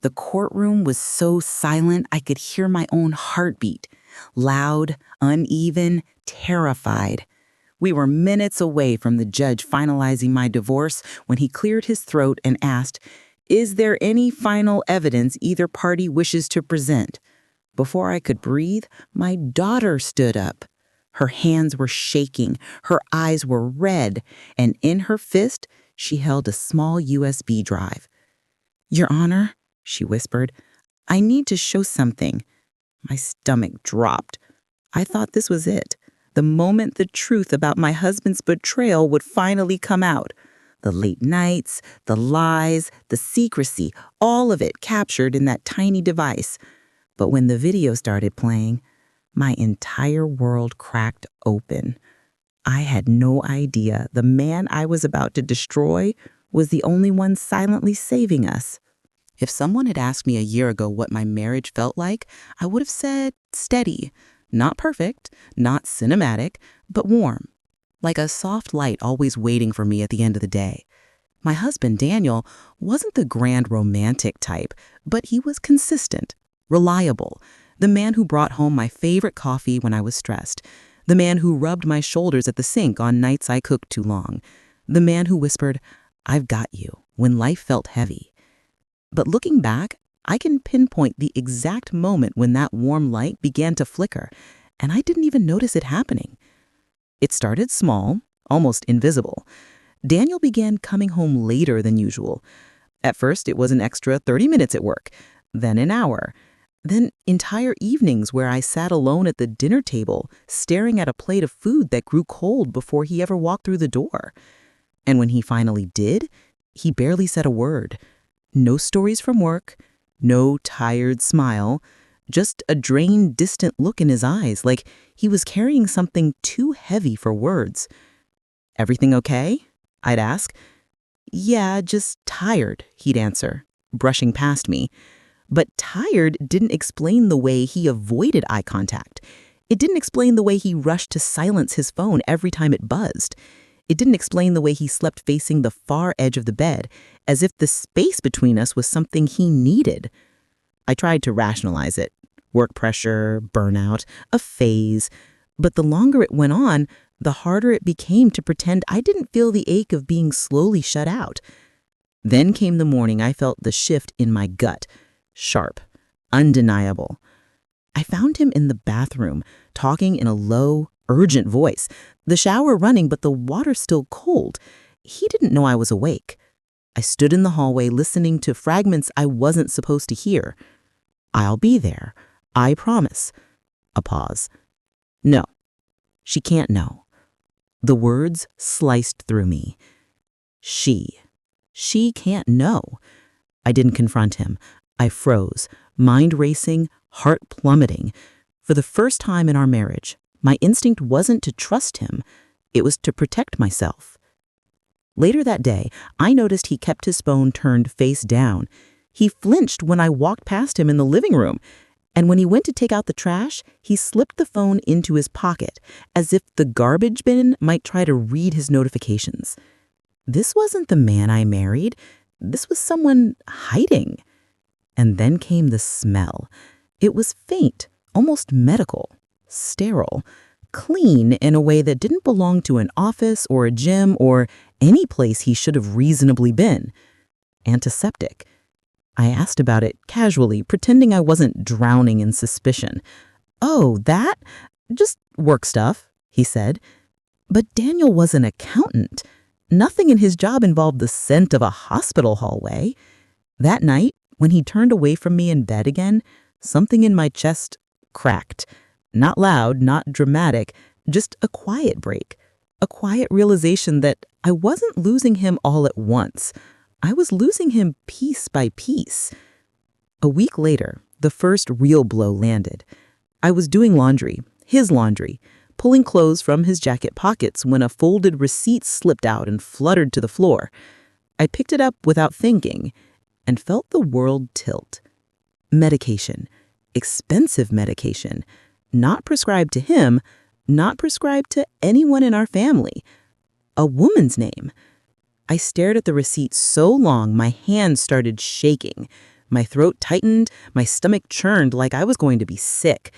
The courtroom was so silent I could hear my own heartbeat. Loud, uneven, terrified. We were minutes away from the judge finalizing my divorce when he cleared his throat and asked, "Is there any final evidence either party wishes to present?" Before I could breathe, my daughter stood up. Her hands were shaking, her eyes were red, and in her fist, she held a small USB drive. "Your Honor," she whispered, "I need to show something." My stomach dropped. I thought this was it, the moment the truth about my husband's betrayal would finally come out. The late nights, the lies, the secrecy, all of it captured in that tiny device. But when the video started playing, my entire world cracked open. I had no idea the man I was about to destroy was the only one silently saving us. If someone had asked me a year ago what my marriage felt like, I would have said steady. Not perfect, not cinematic, but warm. Like a soft light always waiting for me at the end of the day. My husband, Daniel, wasn't the grand romantic type, but he was consistent, reliable. The man who brought home my favorite coffee when I was stressed. The man who rubbed my shoulders at the sink on nights I cooked too long. The man who whispered, "I've got you," when life felt heavy. But looking back, I can pinpoint the exact moment when that warm light began to flicker, and I didn't even notice it happening. It started small, almost invisible. Daniel began coming home later than usual. At first, it was an extra 30 minutes at work, then an hour, then entire evenings where I sat alone at the dinner table, staring at a plate of food that grew cold before he ever walked through the door. And when he finally did, he barely said a word. No stories from work, no tired smile, just a drained, distant look in his eyes, like he was carrying something too heavy for words. "Everything okay?" I'd ask. "Yeah, just tired," he'd answer, brushing past me. But tired didn't explain the way he avoided eye contact. It didn't explain the way he rushed to silence his phone every time it buzzed. It didn't explain the way he slept facing the far edge of the bed, as if the space between us was something he needed. I tried to rationalize it. Work pressure, burnout, a phase. But the longer it went on, the harder it became to pretend I didn't feel the ache of being slowly shut out. Then came the morning I felt the shift in my gut. Sharp, undeniable. I found him in the bathroom, talking in a low, urgent voice. The shower running, but the water still cold. He didn't know I was awake. I stood in the hallway listening to fragments I wasn't supposed to hear. "I'll be there. I promise." A pause. "No. She can't know." The words sliced through me. She can't know. I didn't confront him. I froze, mind racing, heart plummeting. For the first time in our marriage, my instinct wasn't to trust him. It was to protect myself. Later that day, I noticed he kept his phone turned face down. He flinched when I walked past him in the living room. And when he went to take out the trash, he slipped the phone into his pocket, as if the garbage bin might try to read his notifications. This wasn't the man I married. This was someone hiding. And then came the smell. It was faint, almost medical, sterile, clean in a way that didn't belong to an office or a gym or any place he should have reasonably been. Antiseptic. I asked about it casually, pretending I wasn't drowning in suspicion. "Oh, that? Just work stuff," he said. But Daniel was an accountant. Nothing in his job involved the scent of a hospital hallway. That night, when he turned away from me in bed again, something in my chest cracked. Not loud, not dramatic, just a quiet break. A quiet realization that I wasn't losing him all at once. I was losing him piece by piece. A week later, the first real blow landed. I was doing laundry, his laundry, pulling clothes from his jacket pockets when a folded receipt slipped out and fluttered to the floor. I picked it up without thinking and felt the world tilt. Medication, expensive medication, not prescribed to him, not prescribed to anyone in our family. A woman's name. I stared at the receipt so long my hands started shaking. My throat tightened, my stomach churned like I was going to be sick.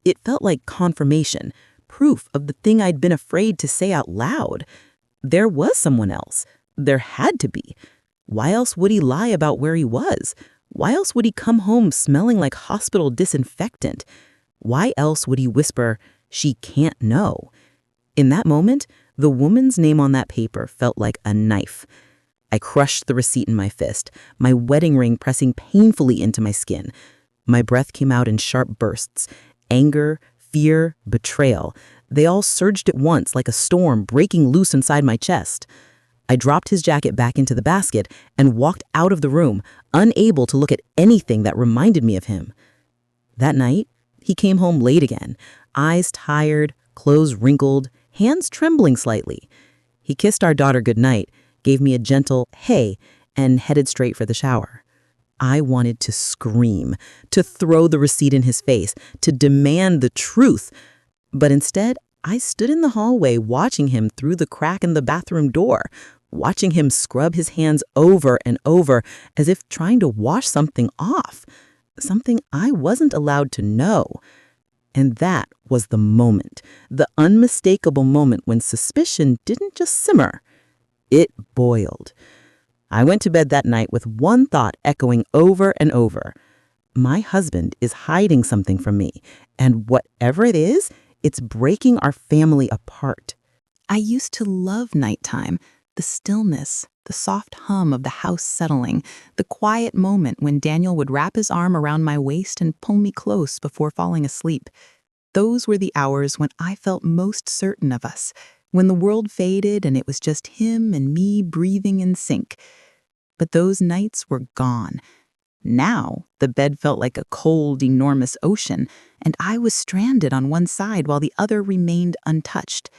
It felt like confirmation, proof of the thing I'd been afraid to say out loud. There was someone else. There had to be. Why else would he lie about where he was? Why else would he come home smelling like hospital disinfectant? Why else would he whisper, "She can't know"? In that moment, the woman's name on that paper felt like a knife. I crushed the receipt in my fist, my wedding ring pressing painfully into my skin. My breath came out in sharp bursts. Anger, fear, betrayal. They all surged at once like a storm breaking loose inside my chest. I dropped his jacket back into the basket and walked out of the room, unable to look at anything that reminded me of him. That night, he came home late again, eyes tired, clothes wrinkled, hands trembling slightly. He kissed our daughter goodnight, gave me a gentle "hey," and headed straight for the shower. I wanted to scream, to throw the receipt in his face, to demand the truth. But instead, I stood in the hallway watching him through the crack in the bathroom door, watching him scrub his hands over and over as if trying to wash something off, something I wasn't allowed to know. And that was the moment, the unmistakable moment when suspicion didn't just simmer. It boiled. I went to bed that night with one thought echoing over and over. My husband is hiding something from me, and whatever it is, it's breaking our family apart. I used to love nighttime, the stillness, the soft hum of the house settling, the quiet moment when Daniel would wrap his arm around my waist and pull me close before falling asleep. Those were the hours when I felt most certain of us, when the world faded and it was just him and me breathing in sync. But those nights were gone. Now, the bed felt like a cold, enormous ocean, and I was stranded on one side while the other remained untouched.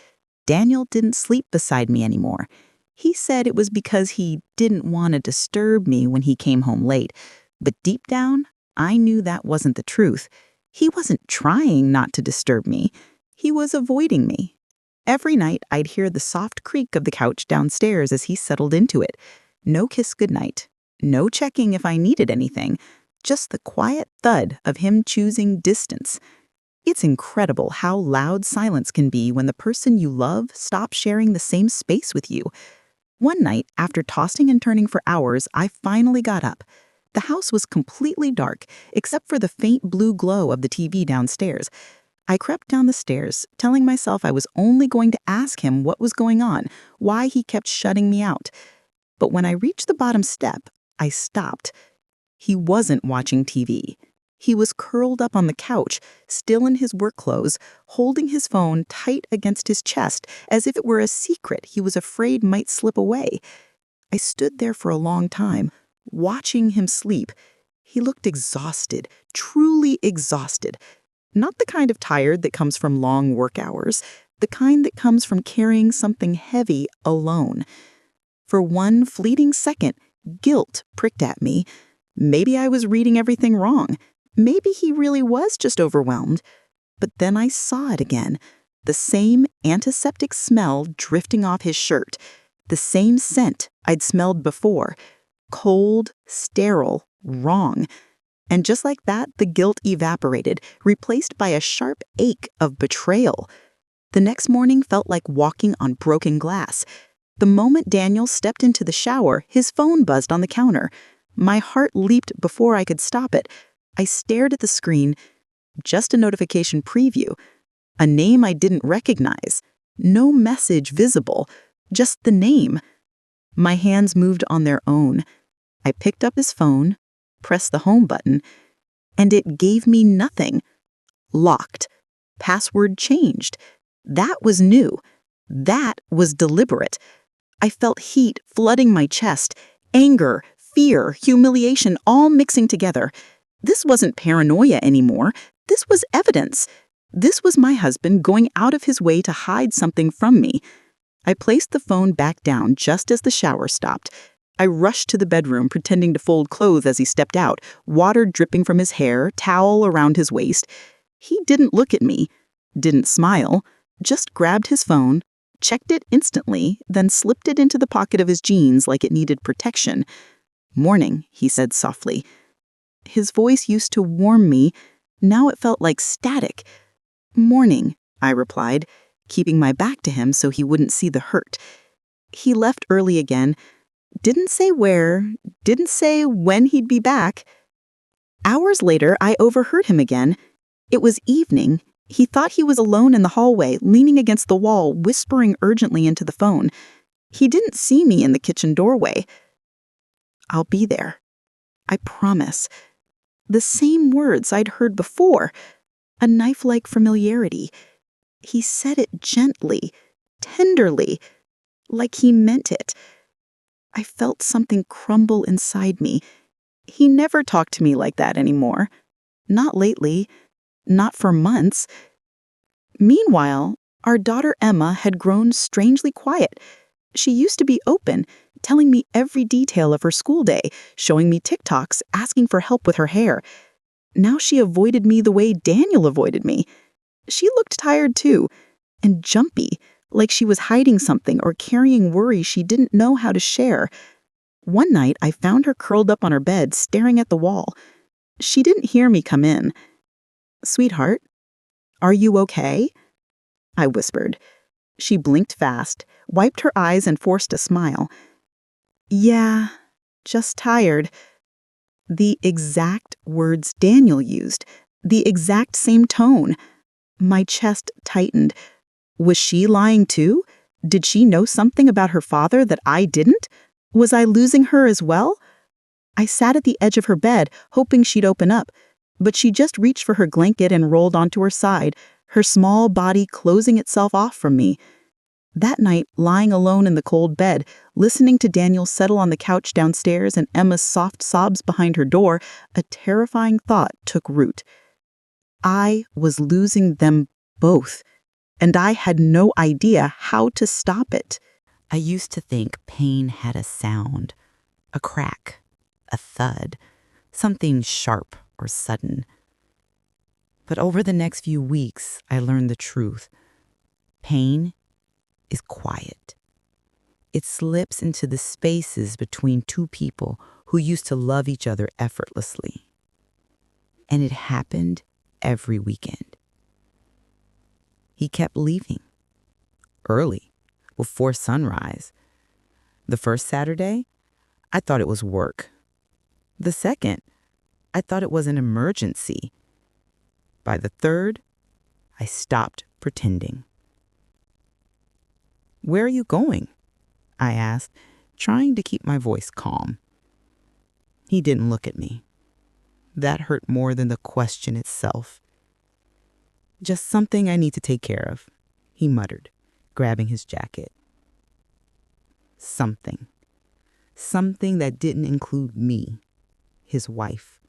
Daniel didn't sleep beside me anymore. He said it was because he didn't want to disturb me when he came home late. But deep down, I knew that wasn't the truth. He wasn't trying not to disturb me. He was avoiding me. Every night, I'd hear the soft creak of the couch downstairs as he settled into it. No kiss goodnight. No checking if I needed anything. Just the quiet thud of him choosing distance. It's incredible how loud silence can be when the person you love stops sharing the same space with you. One night, after tossing and turning for hours, I finally got up. The house was completely dark, except for the faint blue glow of the TV downstairs. I crept down the stairs, telling myself I was only going to ask him what was going on, why he kept shutting me out. But when I reached the bottom step, I stopped. He wasn't watching TV. He was curled up on the couch, still in his work clothes, holding his phone tight against his chest as if it were a secret he was afraid might slip away. I stood there for a long time, watching him sleep. He looked exhausted, truly exhausted. Not the kind of tired that comes from long work hours, the kind that comes from carrying something heavy alone. For one fleeting second, guilt pricked at me. Maybe I was reading everything wrong. Maybe he really was just overwhelmed. But then I saw it again. The same antiseptic smell drifting off his shirt. The same scent I'd smelled before. Cold, sterile, wrong. And just like that, the guilt evaporated, replaced by a sharp ache of betrayal. The next morning felt like walking on broken glass. The moment Daniel stepped into the shower, his phone buzzed on the counter. My heart leaped before I could stop it. I stared at the screen. Just a notification preview. A name I didn't recognize. No message visible. Just the name. My hands moved on their own. I picked up his phone, pressed the home button, and it gave me nothing. Locked. Password changed. That was new. That was deliberate. I felt heat flooding my chest, anger, fear, humiliation, all mixing together. This wasn't paranoia anymore. This was evidence. This was my husband going out of his way to hide something from me. I placed the phone back down just as the shower stopped. I rushed to the bedroom, pretending to fold clothes as he stepped out, water dripping from his hair, towel around his waist. He didn't look at me, didn't smile, just grabbed his phone, checked it instantly, then slipped it into the pocket of his jeans like it needed protection. "Morning," he said softly. His voice used to warm me. Now it felt like static. "Morning," I replied, keeping my back to him so he wouldn't see the hurt. He left early again. Didn't say where, didn't say when he'd be back. Hours later, I overheard him again. It was evening. He thought he was alone in the hallway, leaning against the wall, whispering urgently into the phone. He didn't see me in the kitchen doorway. "I'll be there. I promise." The same words I'd heard before. A knife-like familiarity. He said it gently, tenderly, like he meant it. I felt something crumble inside me. He never talked to me like that anymore. Not lately. Not for months. Meanwhile, our daughter Emma had grown strangely quiet. She used to be open, telling me every detail of her school day, showing me TikToks, asking for help with her hair. Now she avoided me the way Daniel avoided me. She looked tired too, and jumpy, like she was hiding something or carrying worry she didn't know how to share. One night, I found her curled up on her bed, staring at the wall. She didn't hear me come in. "Sweetheart, are you okay?" I whispered. She blinked fast, wiped her eyes, and forced a smile. "Yeah, just tired." The exact words Daniel used, the exact same tone. My chest tightened. Was she lying too? Did she know something about her father that I didn't? Was I losing her as well? I sat at the edge of her bed, hoping she'd open up, but she just reached for her blanket and rolled onto her side, her small body closing itself off from me. That night, lying alone in the cold bed, listening to Daniel settle on the couch downstairs and Emma's soft sobs behind her door, a terrifying thought took root. I was losing them both, and I had no idea how to stop it. I used to think pain had a sound, a crack, a thud, something sharp or sudden. But over the next few weeks, I learned the truth. Pain is quiet. It slips into the spaces between two people who used to love each other effortlessly. And it happened every weekend. He kept leaving, early, before sunrise. The first Saturday, I thought it was work. The second, I thought it was an emergency. By the third, I stopped pretending. "Where are you going?" I asked, trying to keep my voice calm. He didn't look at me. That hurt more than the question itself. "Just something I need to take care of," he muttered, grabbing his jacket. Something. Something that didn't include me, his wife.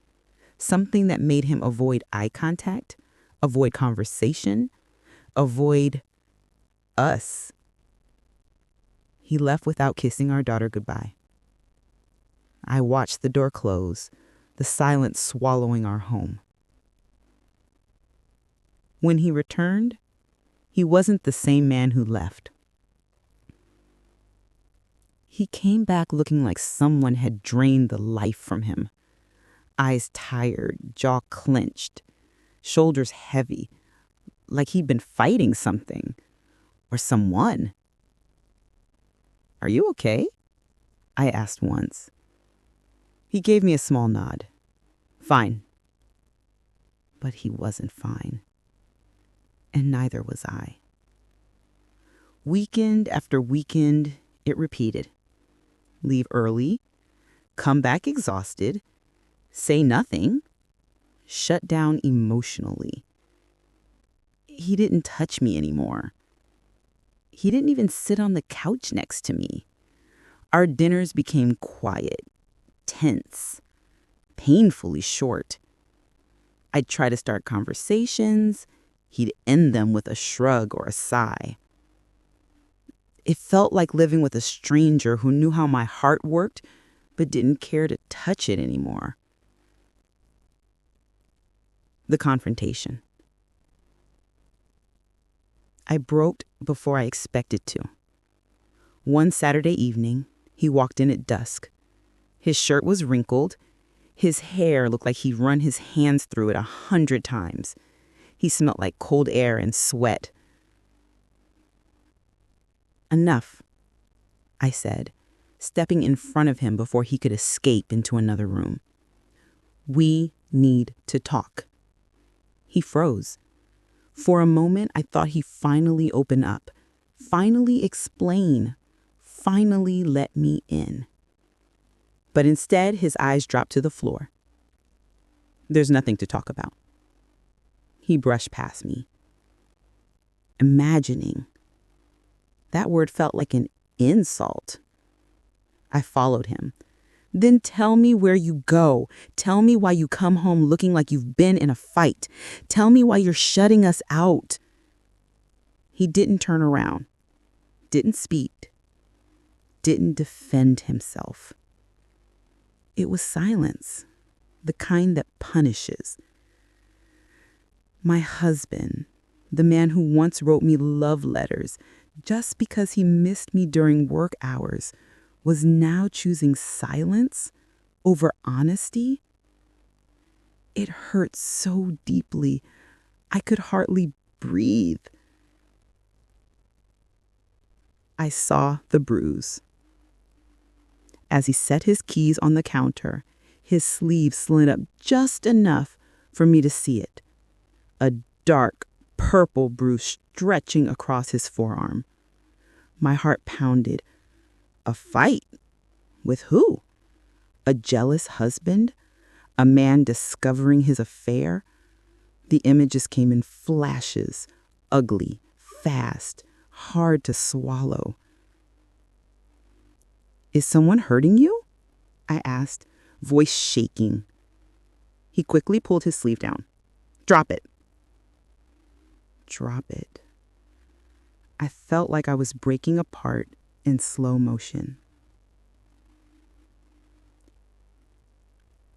Something that made him avoid eye contact, avoid conversation, avoid us. He left without kissing our daughter goodbye. I watched the door close, the silence swallowing our home. When he returned, he wasn't the same man who left. He came back looking like someone had drained the life from him. Eyes tired, jaw clenched, shoulders heavy, like he'd been fighting something or someone. "Are you okay?" I asked once. He gave me a small nod. "Fine." But he wasn't fine. And neither was I. Weekend after weekend, it repeated. Leave early, come back exhausted, say nothing, shut down emotionally. He didn't touch me anymore. He didn't even sit on the couch next to me. Our dinners became quiet, tense, painfully short. I'd try to start conversations. He'd end them with a shrug or a sigh. It felt like living with a stranger who knew how my heart worked, but didn't care to touch it anymore. The confrontation. I broke before I expected to. One Saturday evening, he walked in at dusk. His shirt was wrinkled. His hair looked like he'd run his hands through it 100 times. He smelled like cold air and sweat. "Enough," I said, stepping in front of him before he could escape into another room. "We need to talk." He froze. For a moment, I thought he'd finally open up, finally explain, finally let me in. But instead, his eyes dropped to the floor. "There's nothing to talk about." He brushed past me. Imagining. That word felt like an insult. I followed him. "Then tell me where you go. Tell me why you come home looking like you've been in a fight. Tell me why you're shutting us out." He didn't turn around, didn't speak, didn't defend himself. It was silence, the kind that punishes. My husband, the man who once wrote me love letters just because he missed me during work hours, was now choosing silence over honesty. It hurt so deeply, I could hardly breathe. I saw the bruise. As he set his keys on the counter, his sleeve slid up just enough for me to see it. A dark, purple bruise stretching across his forearm. My heart pounded. A fight? With who? A jealous husband? A man discovering his affair? The images came in flashes, ugly, fast, hard to swallow. "Is someone hurting you?" I asked, voice shaking. He quickly pulled his sleeve down. "Drop it." Drop it. I felt like I was breaking apart in slow motion.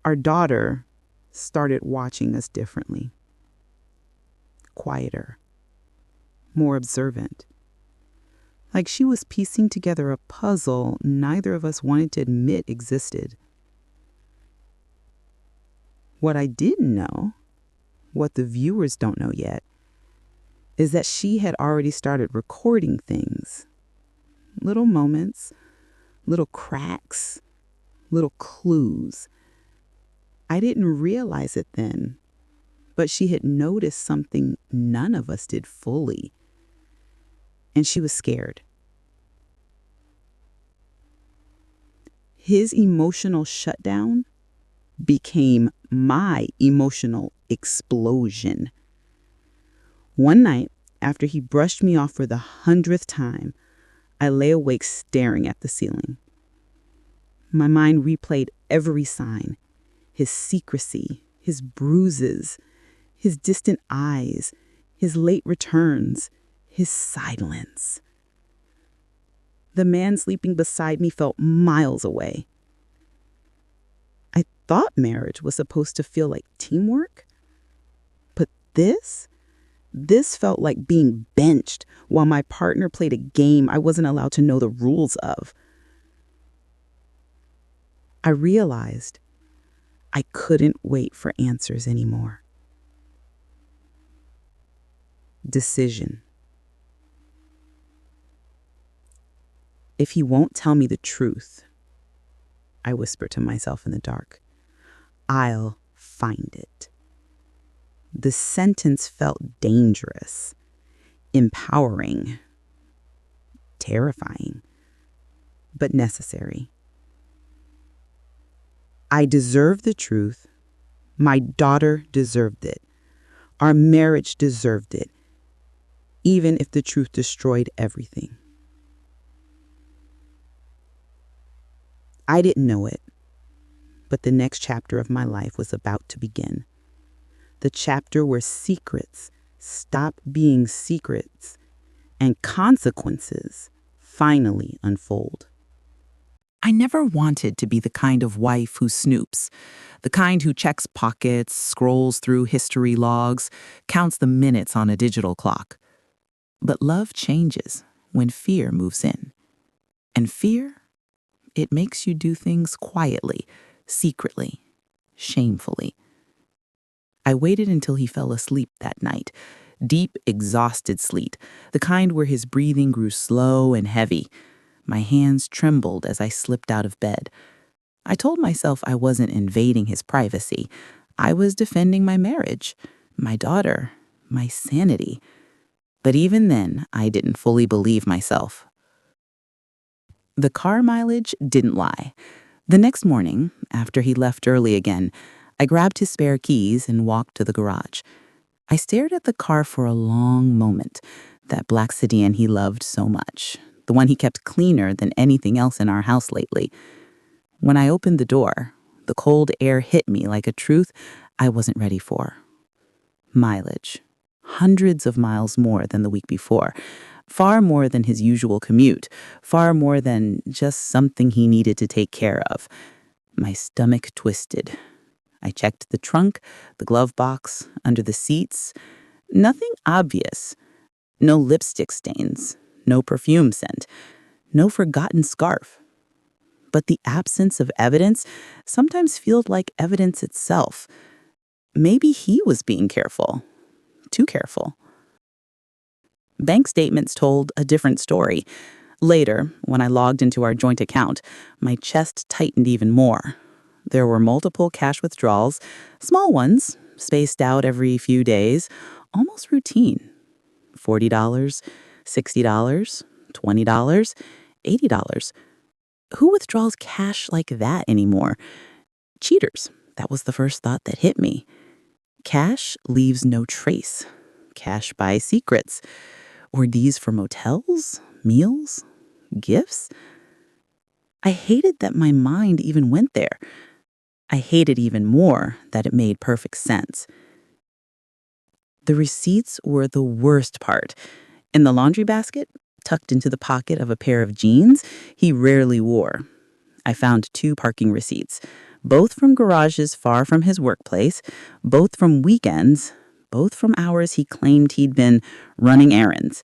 Our daughter started watching us differently. Quieter. More observant. Like she was piecing together a puzzle neither of us wanted to admit existed. What I didn't know, what the viewers don't know yet, is that she had already started recording things. Little moments, little cracks, little clues. I didn't realize it then, but she had noticed something none of us did fully. And she was scared. His emotional shutdown became my emotional explosion. One night, after he brushed me off for the 100th time, I lay awake staring at the ceiling. My mind replayed every sign, his secrecy, his bruises, his distant eyes, his late returns, his silence. The man sleeping beside me felt miles away. I thought marriage was supposed to feel like teamwork. But this felt like being benched while my partner played a game I wasn't allowed to know the rules of. I realized I couldn't wait for answers anymore. Decision. "If he won't tell me the truth," I whispered to myself in the dark, "I'll find it." The sentence felt dangerous, empowering, terrifying, but necessary. I deserved the truth. My daughter deserved it. Our marriage deserved it, even if the truth destroyed everything. I didn't know it, but the next chapter of my life was about to begin. The chapter where secrets stop being secrets and consequences finally unfold. I never wanted to be the kind of wife who snoops, the kind who checks pockets, scrolls through history logs, counts the minutes on a digital clock. But love changes when fear moves in. And fear, it makes you do things quietly, secretly, shamefully. I waited until he fell asleep that night. Deep, exhausted sleep, the kind where his breathing grew slow and heavy. My hands trembled as I slipped out of bed. I told myself I wasn't invading his privacy. I was defending my marriage, my daughter, my sanity. But even then, I didn't fully believe myself. The car mileage didn't lie. The next morning, after he left early again, I grabbed his spare keys and walked to the garage. I stared at the car for a long moment, that black sedan he loved so much, the one he kept cleaner than anything else in our house lately. When I opened the door, the cold air hit me like a truth I wasn't ready for. Mileage. Hundreds of miles more than the week before. Far more than his usual commute. Far more than just something he needed to take care of. My stomach twisted. I checked the trunk, the glove box, under the seats. Nothing obvious. No lipstick stains. No perfume scent. No forgotten scarf. But the absence of evidence sometimes feels like evidence itself. Maybe he was being careful. Too careful. Bank statements told a different story. Later, when I logged into our joint account, my chest tightened even more. There were multiple cash withdrawals, small ones, spaced out every few days, almost routine. $40, $60, $20, $80. Who withdraws cash like that anymore? Cheaters. That was the first thought that hit me. Cash leaves no trace. Cash buys secrets. Were these for motels, meals, gifts? I hated that my mind even went there. I hated even more that it made perfect sense. The receipts were the worst part. In the laundry basket, tucked into the pocket of a pair of jeans he rarely wore, I found 2 parking receipts, both from garages far from his workplace, both from weekends, both from hours he claimed he'd been running errands.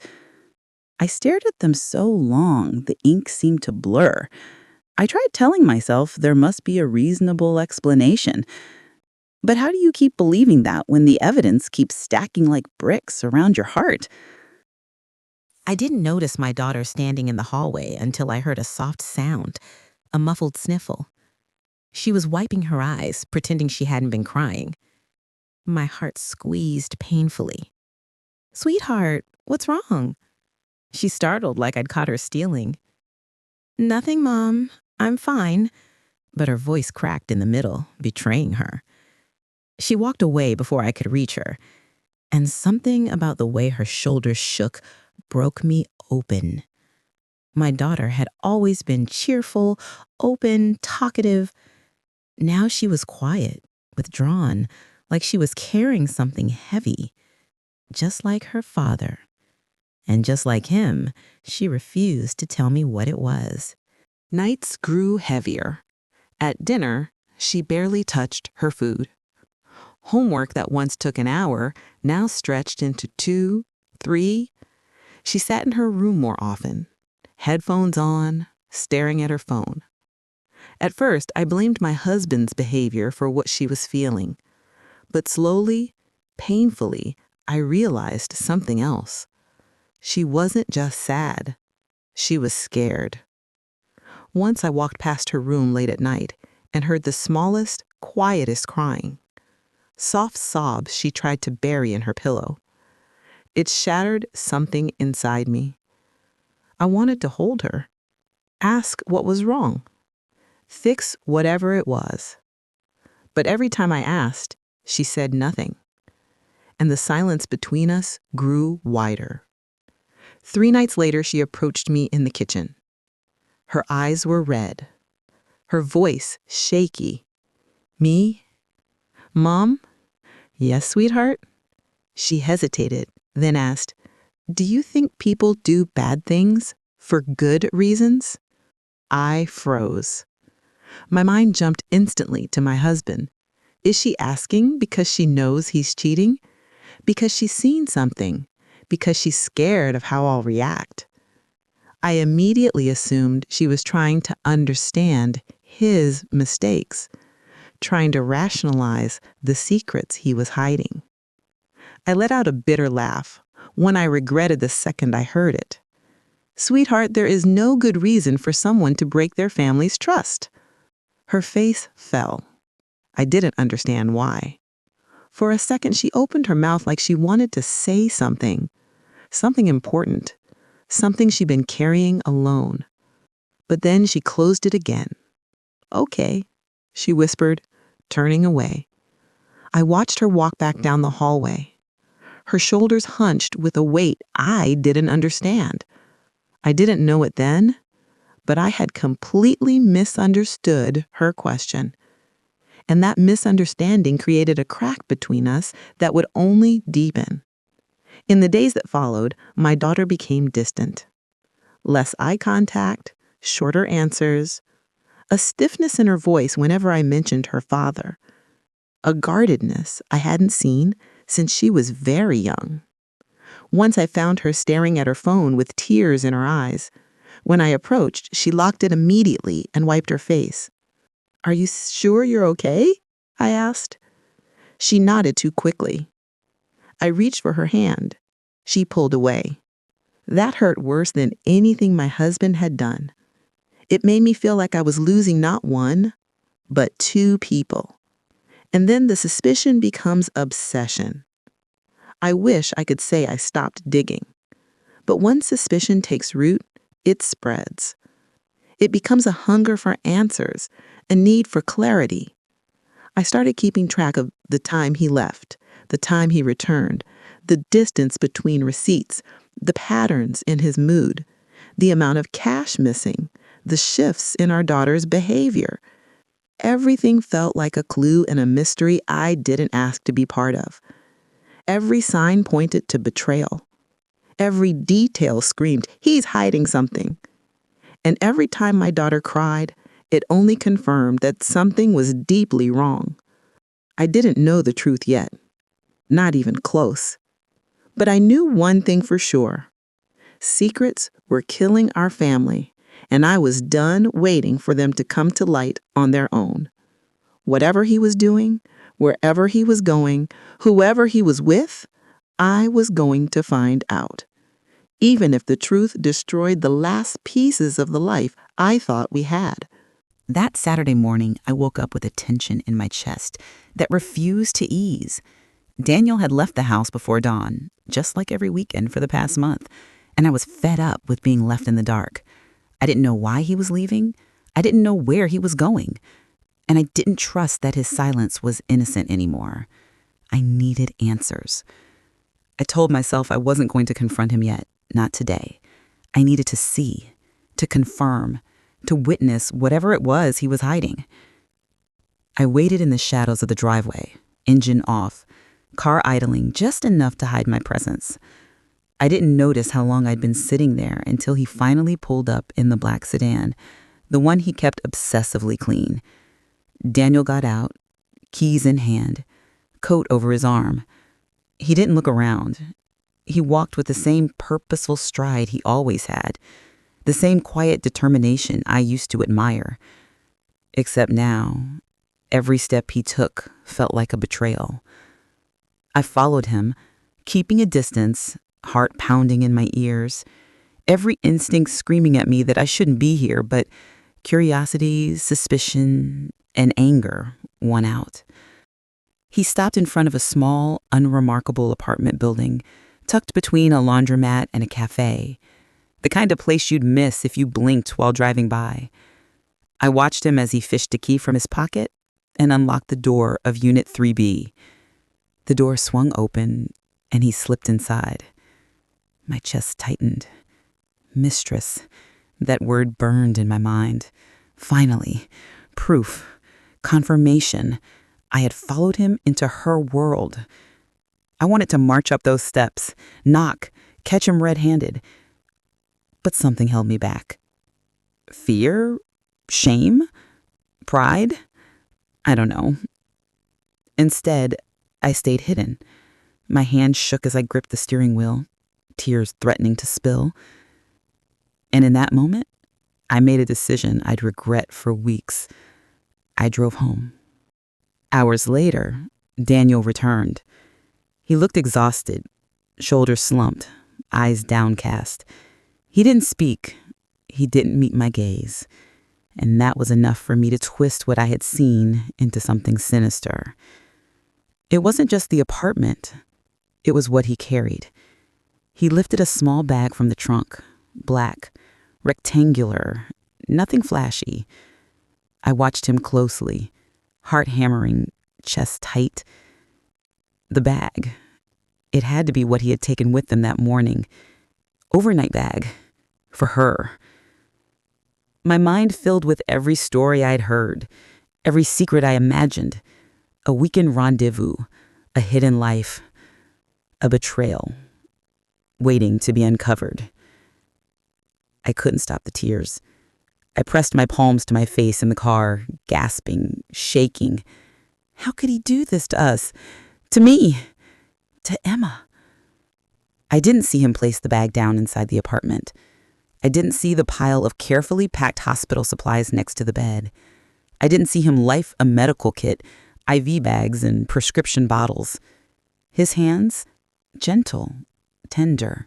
I stared at them so long, the ink seemed to blur. I tried telling myself there must be a reasonable explanation. But how do you keep believing that when the evidence keeps stacking like bricks around your heart? I didn't notice my daughter standing in the hallway until I heard a soft sound, a muffled sniffle. She was wiping her eyes, pretending she hadn't been crying. My heart squeezed painfully. "Sweetheart, what's wrong?" She startled like I'd caught her stealing. "Nothing, Mom. I'm fine." But her voice cracked in the middle, betraying her. She walked away before I could reach her, and something about the way her shoulders shook broke me open. My daughter had always been cheerful, open, talkative. Now she was quiet, withdrawn, like she was carrying something heavy, just like her father. And just like him, she refused to tell me what it was. Nights grew heavier. At dinner, she barely touched her food. Homework that once took an hour now stretched into 2, 3. She sat in her room more often, headphones on, staring at her phone. At first, I blamed my husband's behavior for what she was feeling. But slowly, painfully, I realized something else. She wasn't just sad. She was scared. Once I walked past her room late at night and heard the smallest, quietest crying. Soft sobs she tried to bury in her pillow. It shattered something inside me. I wanted to hold her, ask what was wrong, fix whatever it was. But every time I asked, she said nothing. And the silence between us grew wider. 3 nights later, she approached me in the kitchen. Her eyes were red, her voice shaky. "Me? Mom?" "Yes, sweetheart?" She hesitated, then asked, "Do you think people do bad things for good reasons?" I froze. My mind jumped instantly to my husband. Is she asking because she knows he's cheating? Because she's seen something? Because she's scared of how I'll react? I immediately assumed she was trying to understand his mistakes, trying to rationalize the secrets he was hiding. I let out a bitter laugh, one I regretted the second I heard it. Sweetheart, there is no good reason for someone to break their family's trust. Her face fell. I didn't understand why. For a second, she opened her mouth like she wanted to say something important, something she'd been carrying alone. But then she closed it again. Okay, she whispered, turning away. I watched her walk back down the hallway. Her shoulders hunched with a weight I didn't understand. I didn't know it then, but I had completely misunderstood her question. And that misunderstanding created a crack between us that would only deepen. In the days that followed, my daughter became distant. Less eye contact, shorter answers, a stiffness in her voice whenever I mentioned her father, a guardedness I hadn't seen since she was very young. Once I found her staring at her phone with tears in her eyes. When I approached, she locked it immediately and wiped her face. Are you sure you're okay? I asked. She nodded too quickly. I reached for her hand. She pulled away. That hurt worse than anything my husband had done. It made me feel like I was losing not one, but two people. And then the suspicion becomes obsession. I wish I could say I stopped digging. But once suspicion takes root, it spreads. It becomes a hunger for answers, a need for clarity. I started keeping track of the time he left, the time he returned, the distance between receipts, the patterns in his mood, the amount of cash missing, the shifts in our daughter's behavior. Everything felt like a clue in a mystery I didn't ask to be part of. Every sign pointed to betrayal. Every detail screamed, he's hiding something. And every time my daughter cried, it only confirmed that something was deeply wrong. I didn't know the truth yet, not even close. But I knew one thing for sure. Secrets were killing our family, and I was done waiting for them to come to light on their own. Whatever he was doing, wherever he was going, whoever he was with, I was going to find out. Even if the truth destroyed the last pieces of the life I thought we had. That Saturday morning, I woke up with a tension in my chest that refused to ease. Daniel had left the house before dawn, just like every weekend for the past month, and I was fed up with being left in the dark. I didn't know why he was leaving. I didn't know where he was going. And I didn't trust that his silence was innocent anymore. I needed answers. I told myself I wasn't going to confront him yet, not today. I needed to see, to confirm, to witness whatever it was he was hiding. I waited in the shadows of the driveway, engine off, car idling just enough to hide my presence. I didn't notice how long I'd been sitting there until he finally pulled up in the black sedan, the one he kept obsessively clean. Daniel got out, keys in hand, coat over his arm. He didn't look around. He walked with the same purposeful stride he always had, the same quiet determination I used to admire. Except now, every step he took felt like a betrayal. I followed him, keeping a distance, heart pounding in my ears, every instinct screaming at me that I shouldn't be here, but curiosity, suspicion, and anger won out. He stopped in front of a small, unremarkable apartment building, tucked between a laundromat and a cafe, the kind of place you'd miss if you blinked while driving by. I watched him as he fished a key from his pocket and unlocked the door of Unit 3B. The door swung open, and he slipped inside. My chest tightened. Mistress. That word burned in my mind. Finally, proof, confirmation. I had followed him into her world. I wanted to march up those steps, knock, catch him red-handed. But something held me back. Fear? Shame? Pride? I don't know. Instead, I stayed hidden. My hand shook as I gripped the steering wheel, tears threatening to spill. And in that moment, I made a decision I'd regret for weeks. I drove home. Hours later, Daniel returned. He looked exhausted, shoulders slumped, eyes downcast. He didn't speak. He didn't meet my gaze. And that was enough for me to twist what I had seen into something sinister. It wasn't just the apartment. It was what he carried. He lifted a small bag from the trunk, black, rectangular, nothing flashy. I watched him closely, heart hammering, chest tight. The bag. It had to be what he had taken with him that morning. Overnight bag. For her. My mind filled with every story I'd heard, every secret I imagined. A weekend rendezvous, a hidden life, a betrayal, waiting to be uncovered. I couldn't stop the tears. I pressed my palms to my face in the car, gasping, shaking. How could he do this to us? To me? To Emma? I didn't see him place the bag down inside the apartment. I didn't see the pile of carefully packed hospital supplies next to the bed. I didn't see him life a medical kit, IV bags, and prescription bottles. His hands, gentle, tender,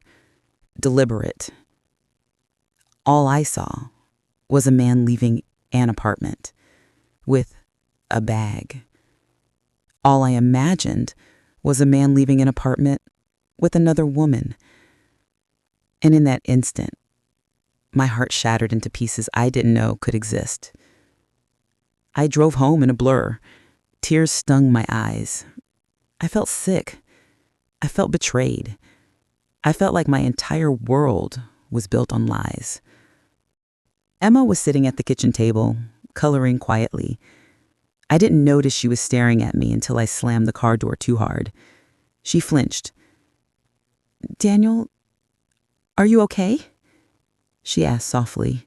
deliberate. All I saw was a man leaving an apartment with a bag. All I imagined was a man leaving an apartment with another woman. And in that instant, my heart shattered into pieces I didn't know could exist. I drove home in a blur. Tears stung my eyes. I felt sick. I felt betrayed. I felt like my entire world was built on lies. Emma was sitting at the kitchen table, coloring quietly. I didn't notice she was staring at me until I slammed the car door too hard. She flinched. "Daniel, are you okay?" she asked softly.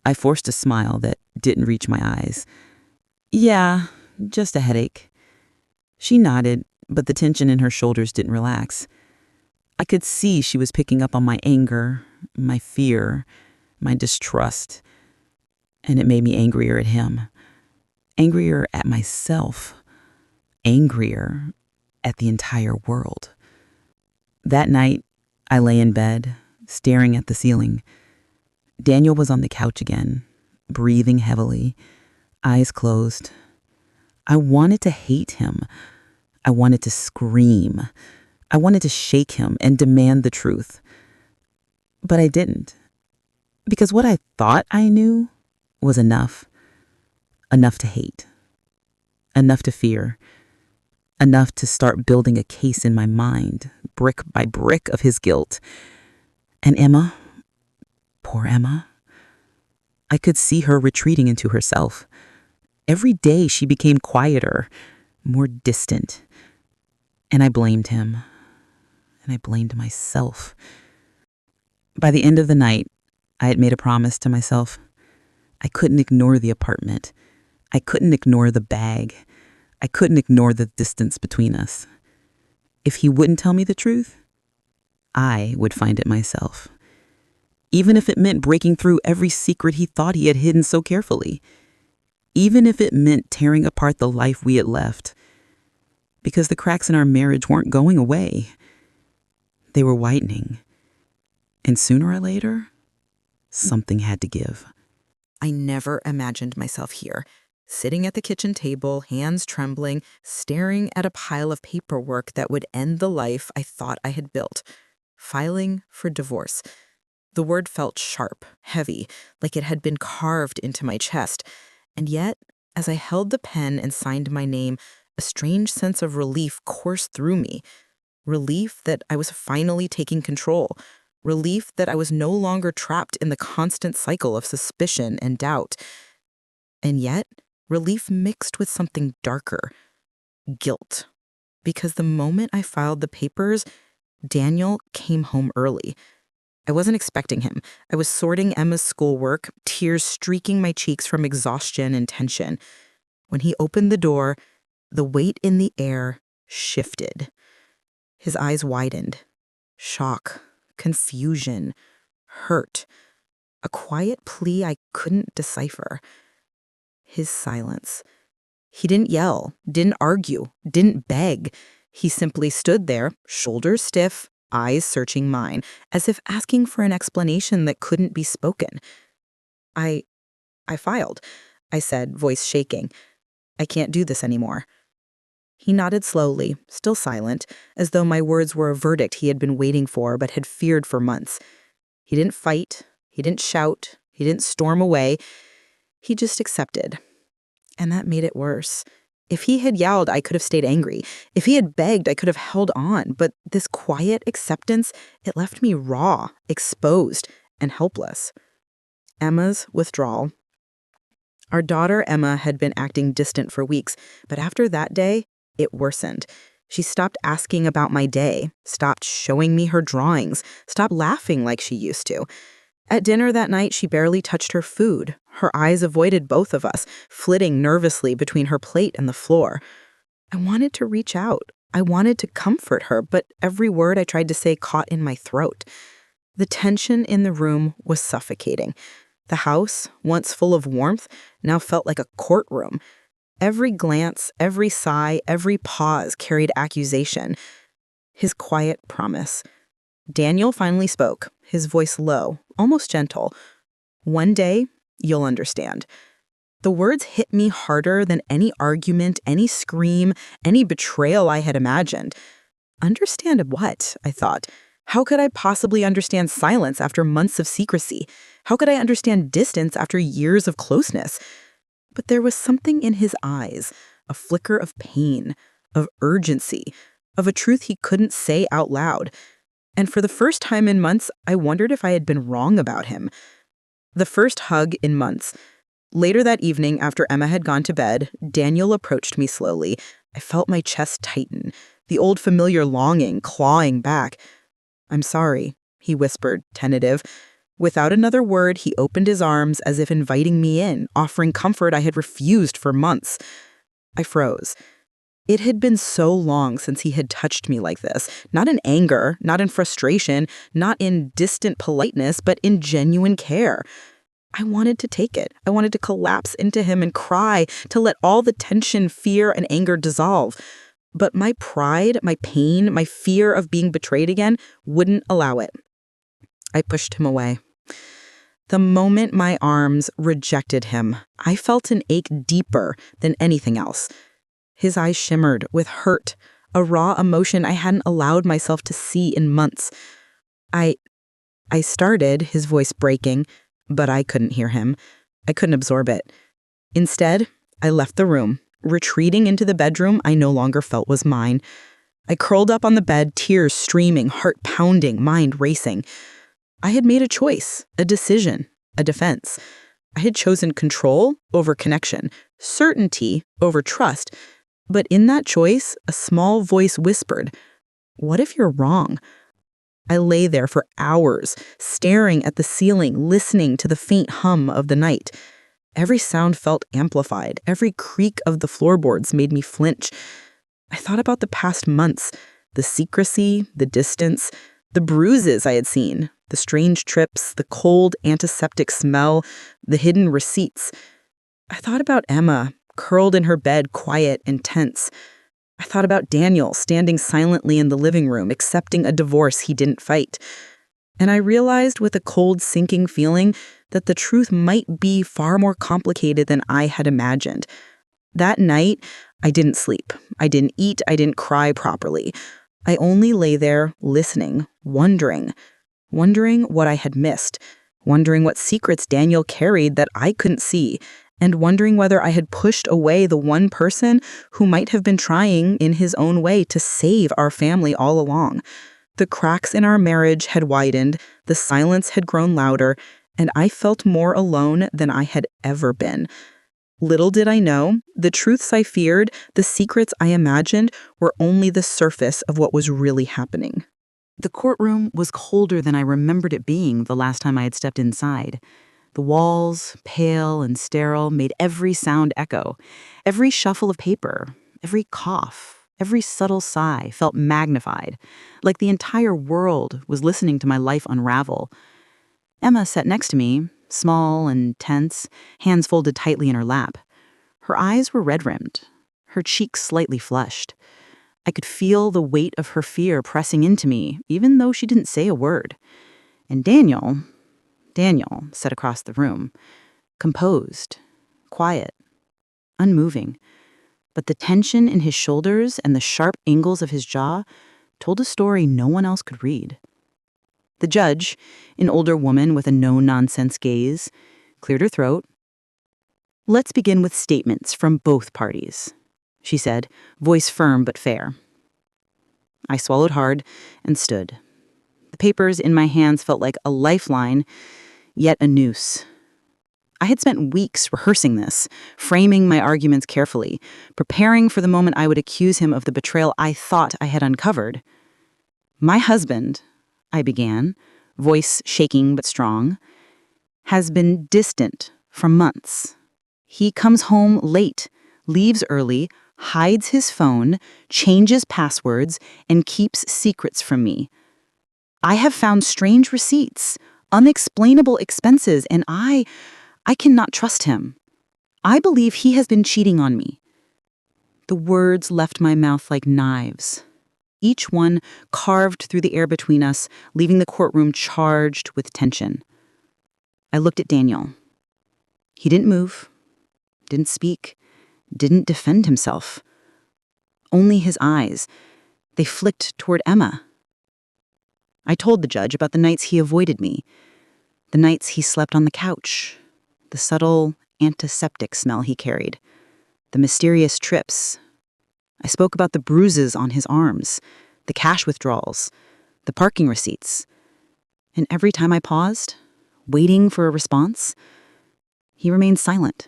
I forced a smile that didn't reach my eyes. "Yeah, just a headache." She nodded, but the tension in her shoulders didn't relax. I could see she was picking up on my anger, my fear, my distrust, and it made me angrier at him, angrier at myself, angrier at the entire world. That night, I lay in bed, staring at the ceiling. Daniel was on the couch again, breathing heavily, eyes closed. I wanted to hate him. I wanted to scream. I wanted to shake him and demand the truth. But I didn't. Because what I thought I knew was enough. Enough to hate. Enough to fear. Enough to start building a case in my mind, brick by brick of his guilt. And Emma, poor Emma, I could see her retreating into herself. Every day she became quieter, more distant. And I blamed him. And I blamed myself. By the end of the night, I had made a promise to myself. I couldn't ignore the apartment. I couldn't ignore the bag. I couldn't ignore the distance between us. If he wouldn't tell me the truth, I would find it myself. Even if it meant breaking through every secret he thought he had hidden so carefully. Even if it meant tearing apart the life we had left. Because the cracks in our marriage weren't going away. They were whitening. And sooner or later, something had to give. I never imagined myself here, sitting at the kitchen table, hands trembling, staring at a pile of paperwork that would end the life I thought I had built, filing for divorce. The word felt sharp, heavy, like it had been carved into my chest. And yet, as I held the pen and signed my name, a strange sense of relief coursed through me. Relief that I was finally taking control. Relief that I was no longer trapped in the constant cycle of suspicion and doubt. And yet, relief mixed with something darker. Guilt. Because the moment I filed the papers, Daniel came home early. I wasn't expecting him. I was sorting Emma's schoolwork, tears streaking my cheeks from exhaustion and tension. When he opened the door, the weight in the air shifted. His eyes widened. Shock, confusion, hurt. A quiet plea I couldn't decipher. His silence. He didn't yell, didn't argue, didn't beg. He simply stood there, shoulders stiff, eyes searching mine, as if asking for an explanation that couldn't be spoken. I filed, I said, voice shaking. I can't do this anymore. He nodded slowly, still silent, as though my words were a verdict he had been waiting for but had feared for months. He didn't fight, he didn't shout, he didn't storm away. He just accepted. And that made it worse. If he had yelled, I could have stayed angry. If he had begged, I could have held on. But this quiet acceptance, it left me raw, exposed, and helpless. Emma's withdrawal. Our daughter, Emma, had been acting distant for weeks, but after that day, it worsened. She stopped asking about my day, stopped showing me her drawings, stopped laughing like she used to. At dinner that night, she barely touched her food. Her eyes avoided both of us, flitting nervously between her plate and the floor. I wanted to reach out. I wanted to comfort her, but every word I tried to say caught in my throat. The tension in the room was suffocating. The house, once full of warmth, now felt like a courtroom. Every glance, every sigh, every pause carried accusation. His quiet promise. Daniel finally spoke, his voice low, almost gentle. One day, you'll understand. The words hit me harder than any argument, any scream, any betrayal I had imagined. Understand what? I thought. How could I possibly understand silence after months of secrecy? How could I understand distance after years of closeness? But there was something in his eyes, a flicker of pain, of urgency, of a truth he couldn't say out loud. And for the first time in months, I wondered if I had been wrong about him. The first hug in months. Later that evening, after Emma had gone to bed, Daniel approached me slowly. I felt my chest tighten, the old familiar longing clawing back. I'm sorry, he whispered, tentative. Without another word, he opened his arms as if inviting me in, offering comfort I had refused for months. I froze. It had been so long since he had touched me like this, not in anger, not in frustration, not in distant politeness, but in genuine care. I wanted to take it. I wanted to collapse into him and cry, to let all the tension, fear, and anger dissolve. But my pride, my pain, my fear of being betrayed again wouldn't allow it. I pushed him away. The moment my arms rejected him, I felt an ache deeper than anything else. His eyes shimmered with hurt, a raw emotion I hadn't allowed myself to see in months. I started, his voice breaking, but I couldn't hear him. I couldn't absorb it. Instead, I left the room, retreating into the bedroom I no longer felt was mine. I curled up on the bed, tears streaming, heart pounding, mind racing. I had made a choice, a decision, a defense. I had chosen control over connection, certainty over trust. But in that choice, a small voice whispered, "What if you're wrong?" I lay there for hours, staring at the ceiling, listening to the faint hum of the night. Every sound felt amplified. Every creak of the floorboards made me flinch. I thought about the past months, the secrecy, the distance, the bruises I had seen, the strange trips, the cold antiseptic smell, the hidden receipts. I thought about Emma, curled in her bed, quiet and tense. I thought about Daniel standing silently in the living room, accepting a divorce he didn't fight. And I realized with a cold, sinking feeling that the truth might be far more complicated than I had imagined. That night, I didn't sleep. I didn't eat. I didn't cry properly. I only lay there, listening, wondering what I had missed, wondering what secrets Daniel carried that I couldn't see, and wondering whether I had pushed away the one person who might have been trying in his own way to save our family all along. The cracks in our marriage had widened, the silence had grown louder, and I felt more alone than I had ever been. Little did I know, the truths I feared, the secrets I imagined, were only the surface of what was really happening. The courtroom was colder than I remembered it being the last time I had stepped inside. The walls, pale and sterile, made every sound echo. Every shuffle of paper, every cough, every subtle sigh felt magnified, like the entire world was listening to my life unravel. Emma sat next to me, small and tense, hands folded tightly in her lap. Her eyes were red-rimmed, her cheeks slightly flushed. I could feel the weight of her fear pressing into me, even though she didn't say a word. And Daniel sat across the room, composed, quiet, unmoving. But the tension in his shoulders and the sharp angles of his jaw told a story no one else could read. The judge, an older woman with a no-nonsense gaze, cleared her throat. "Let's begin with statements from both parties," she said, voice firm but fair. I swallowed hard and stood. The papers in my hands felt like a lifeline, yet a noose. I had spent weeks rehearsing this, framing my arguments carefully, preparing for the moment I would accuse him of the betrayal I thought I had uncovered. "My husband," I began, voice shaking but strong, "has been distant for months. He comes home late, leaves early, hides his phone, changes passwords, and keeps secrets from me. I have found strange receipts, unexplainable expenses, and I cannot trust him. I believe he has been cheating on me." The words left my mouth like knives, each one carved through the air between us, leaving the courtroom charged with tension. I looked at Daniel. He didn't move, didn't speak, didn't defend himself. Only his eyes. They flicked toward Emma. I told the judge about the nights he avoided me, the nights he slept on the couch, the subtle antiseptic smell he carried, the mysterious trips. I spoke about the bruises on his arms, the cash withdrawals, the parking receipts. And every time I paused, waiting for a response, he remained silent.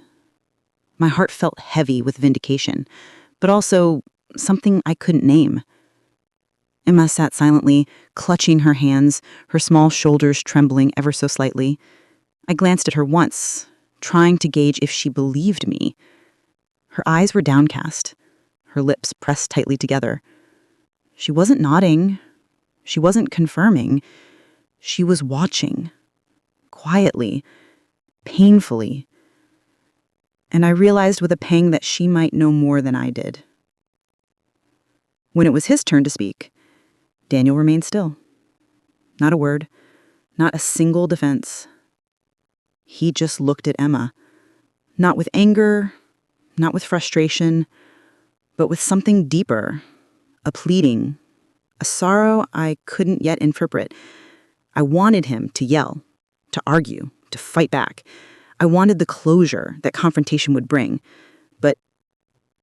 My heart felt heavy with vindication, but also something I couldn't name. Emma sat silently, clutching her hands, her small shoulders trembling ever so slightly. I glanced at her once, trying to gauge if she believed me. Her eyes were downcast, her lips pressed tightly together. She wasn't nodding. She wasn't confirming. She was watching, quietly, painfully. And I realized with a pang that she might know more than I did. When it was his turn to speak, Daniel remained still. Not a word, not a single defense. He just looked at Emma, not with anger, not with frustration, but with something deeper, a pleading, a sorrow I couldn't yet interpret. I wanted him to yell, to argue, to fight back. I wanted the closure that confrontation would bring, but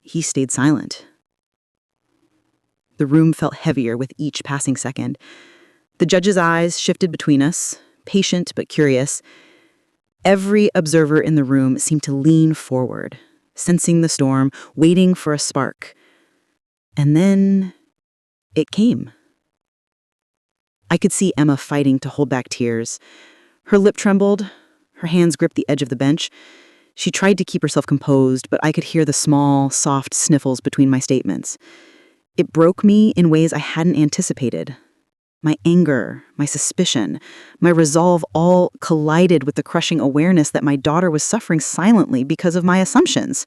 he stayed silent. The room felt heavier with each passing second. The judge's eyes shifted between us, patient but curious. Every observer in the room seemed to lean forward, sensing the storm, waiting for a spark. And then it came. I could see Emma fighting to hold back tears. Her lip trembled, her hands gripped the edge of the bench. She tried to keep herself composed, but I could hear the small, soft sniffles between my statements. It broke me in ways I hadn't anticipated. My anger, my suspicion, my resolve all collided with the crushing awareness that my daughter was suffering silently because of my assumptions.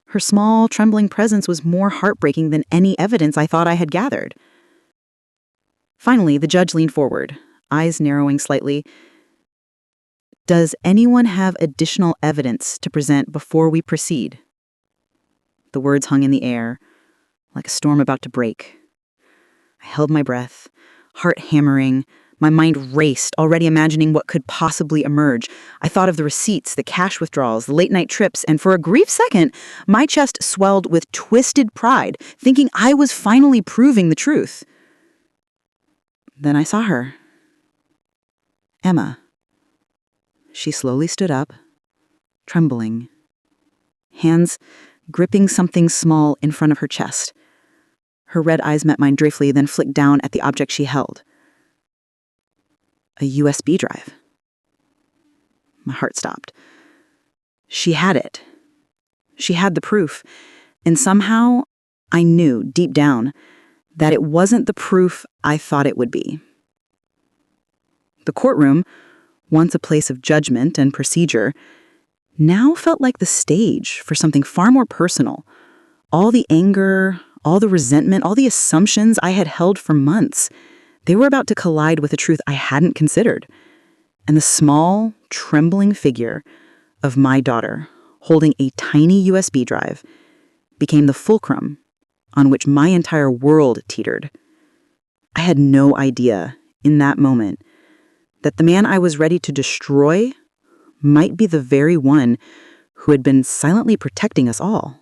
Her small, trembling presence was more heartbreaking than any evidence I thought I had gathered. Finally, the judge leaned forward, eyes narrowing slightly. "Does anyone have additional evidence to present before we proceed?" The words hung in the air, like a storm about to break. I held my breath, heart hammering. My mind raced, already imagining what could possibly emerge. I thought of the receipts, the cash withdrawals, the late-night trips, and for a brief second, my chest swelled with twisted pride, thinking I was finally proving the truth. Then I saw her. Emma. She slowly stood up, trembling, hands gripping something small in front of her chest. Her red eyes met mine briefly, then flicked down at the object she held. A USB drive. My heart stopped. She had it. She had the proof. And somehow, I knew, deep down, that it wasn't the proof I thought it would be. The courtroom, once a place of judgment and procedure, now felt like the stage for something far more personal. All the anger, all the resentment, all the assumptions I had held for months, they were about to collide with a truth I hadn't considered. And the small, trembling figure of my daughter, holding a tiny USB drive, became the fulcrum on which my entire world teetered. I had no idea, in that moment, that the man I was ready to destroy might be the very one who had been silently protecting us all.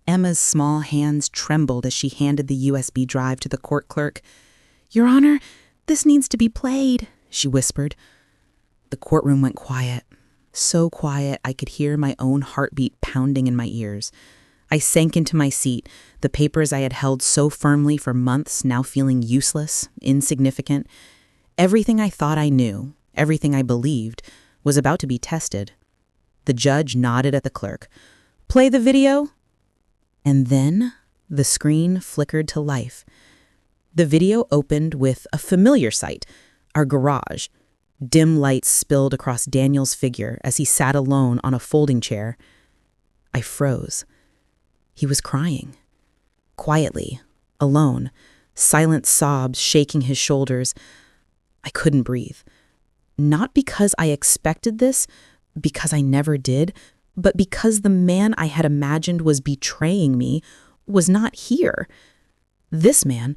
Emma's small hands trembled as she handed the USB drive to the court clerk. "Your Honor, this needs to be played," she whispered. The courtroom went quiet. So quiet I could hear my own heartbeat pounding in my ears. I sank into my seat, the papers I had held so firmly for months now feeling useless, insignificant. Everything I thought I knew, everything I believed, was about to be tested. The judge nodded at the clerk. "Play the video?" And then the screen flickered to life. The video opened with a familiar sight, our garage. Dim lights spilled across Daniel's figure as he sat alone on a folding chair. I froze. He was crying. Quietly, alone, silent sobs shaking his shoulders. I couldn't breathe. Not because I expected this, because I never did, but because the man I had imagined was betraying me was not here. This man,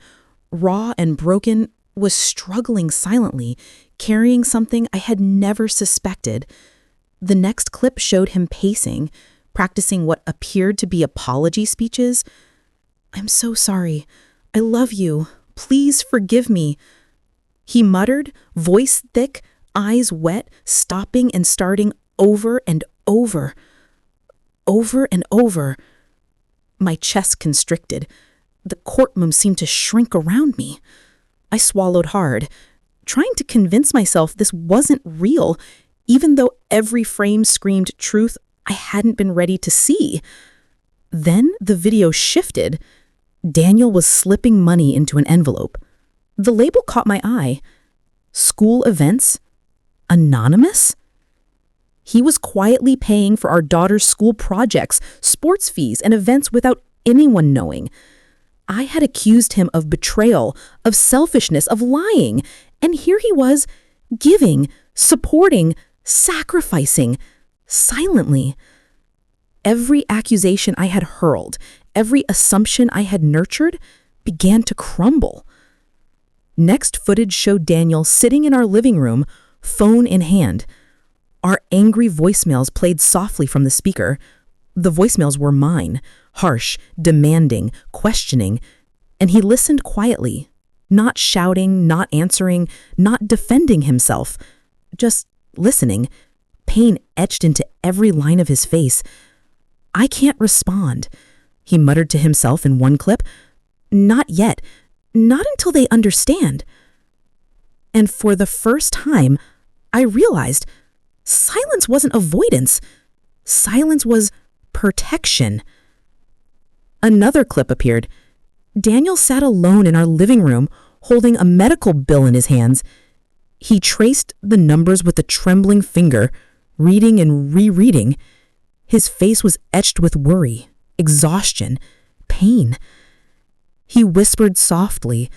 raw and broken, was struggling silently, carrying something I had never suspected. The next clip showed him pacing, practicing what appeared to be apology speeches. "I'm so sorry. I love you. Please forgive me," he muttered, voice thick, eyes wet, stopping and starting over and over. Over and over. My chest constricted. The courtroom seemed to shrink around me. I swallowed hard, trying to convince myself this wasn't real, even though every frame screamed truth I hadn't been ready to see. Then the video shifted. Daniel was slipping money into an envelope. The label caught my eye. School events? Anonymous? He was quietly paying for our daughter's school projects, sports fees, and events without anyone knowing. I had accused him of betrayal, of selfishness, of lying, and here he was, giving, supporting, sacrificing, silently. Every accusation I had hurled, every assumption I had nurtured, began to crumble. Next footage showed Daniel sitting in our living room, phone in hand. Our angry voicemails played softly from the speaker. The voicemails were mine, harsh, demanding, questioning, and he listened quietly, not shouting, not answering, not defending himself, just listening, pain etched into every line of his face. "I can't respond," he muttered to himself in one clip. "Not yet, not until they understand." And for the first time, I realized silence wasn't avoidance. Silence was protection. Another clip appeared. Daniel sat alone in our living room, holding a medical bill in his hands. He traced the numbers with a trembling finger, reading and rereading. His face was etched with worry, exhaustion, pain. He whispered softly,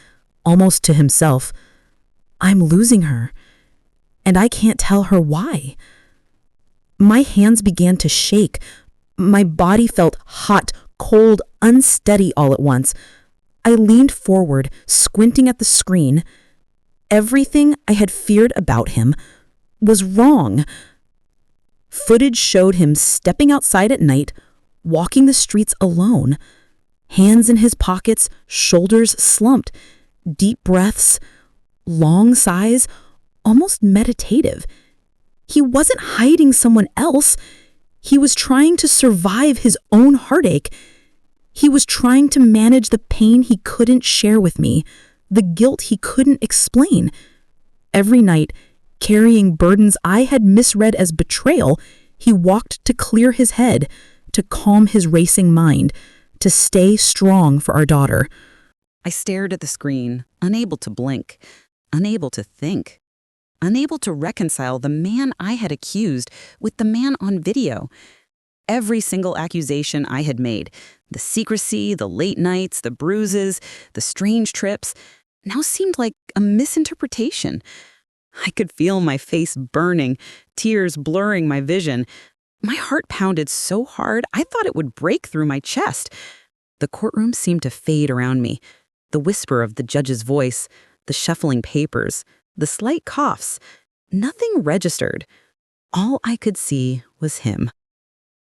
almost to himself, "I'm losing her, and I can't tell her why." My hands began to shake. My body felt hot, cold, unsteady all at once. I leaned forward, squinting at the screen. Everything I had feared about him was wrong. Footage showed him stepping outside at night, walking the streets alone, hands in his pockets, shoulders slumped, deep breaths, long sighs, almost meditative. He wasn't hiding someone else. He was trying to survive his own heartache. He was trying to manage the pain he couldn't share with me, the guilt he couldn't explain. Every night, carrying burdens I had misread as betrayal, he walked to clear his head, to calm his racing mind, to stay strong for our daughter. I stared at the screen, unable to blink, unable to think. unable to reconcile the man I had accused with the man on video. Every single accusation I had made, the secrecy, the late nights, the bruises, the strange trips, now seemed like a misinterpretation. I could feel my face burning, tears blurring my vision. My heart pounded so hard I thought it would break through my chest. The courtroom seemed to fade around me. The whisper of the judge's voice, the shuffling papers, the slight coughs. Nothing registered. All I could see was him.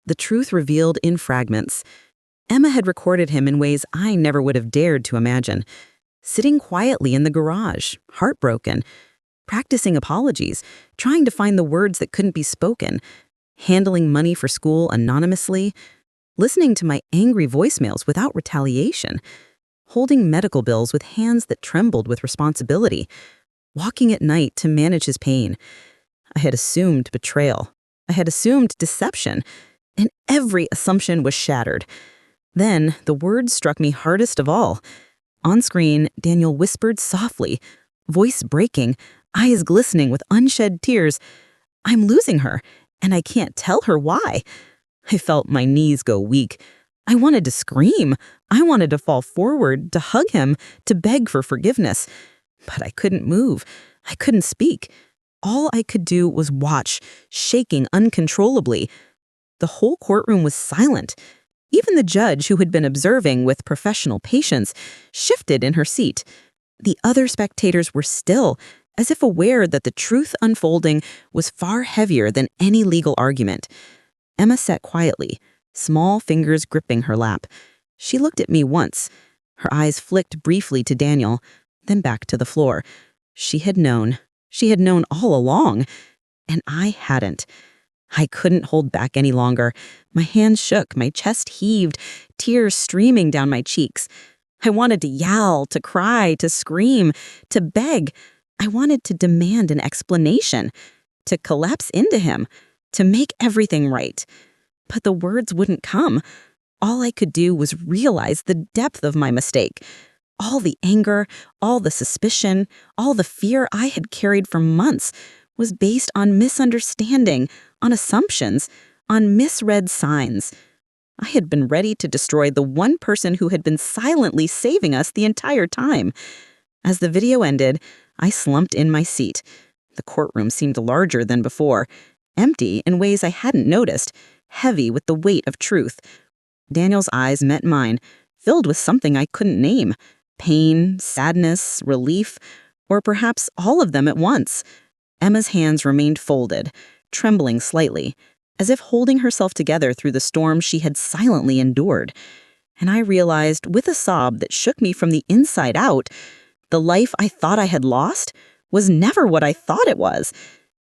The truth revealed in fragments. Emma had recorded him in ways I never would have dared to imagine. Sitting quietly in the garage, heartbroken, practicing apologies, trying to find the words that couldn't be spoken, handling money for school anonymously, listening to my angry voicemails without retaliation, holding medical bills with hands that trembled with responsibility, walking at night to manage his pain. I had assumed betrayal. I had assumed deception, and every assumption was shattered. Then the words struck me hardest of all. On screen, Daniel whispered softly, voice breaking, eyes glistening with unshed tears, "I'm losing her, and I can't tell her why." I felt my knees go weak. I wanted to scream. I wanted to fall forward, to hug him, to beg for forgiveness. But I couldn't move. I couldn't speak. All I could do was watch, shaking uncontrollably. The whole courtroom was silent. Even the judge, who had been observing with professional patience, shifted in her seat. The other spectators were still, as if aware that the truth unfolding was far heavier than any legal argument. Emma sat quietly, small fingers gripping her lap. She looked at me once. Her eyes flicked briefly to Daniel, then back to the floor. She had known. She had known all along. And I hadn't. I couldn't hold back any longer. My hands shook, my chest heaved, tears streaming down my cheeks. I wanted to yell, to cry, to scream, to beg. I wanted to demand an explanation, to collapse into him, to make everything right. But the words wouldn't come. All I could do was realize the depth of my mistake. All the anger, all the suspicion, all the fear I had carried for months was based on misunderstanding, on assumptions, on misread signs. I had been ready to destroy the one person who had been silently saving us the entire time. As the video ended, I slumped in my seat. The courtroom seemed larger than before, empty in ways I hadn't noticed, heavy with the weight of truth. Daniel's eyes met mine, filled with something I couldn't name. Pain, sadness, relief, or perhaps all of them at once. Emma's hands remained folded, trembling slightly, as if holding herself together through the storm she had silently endured. And I realized, with a sob that shook me from the inside out, the life I thought I had lost was never what I thought it was.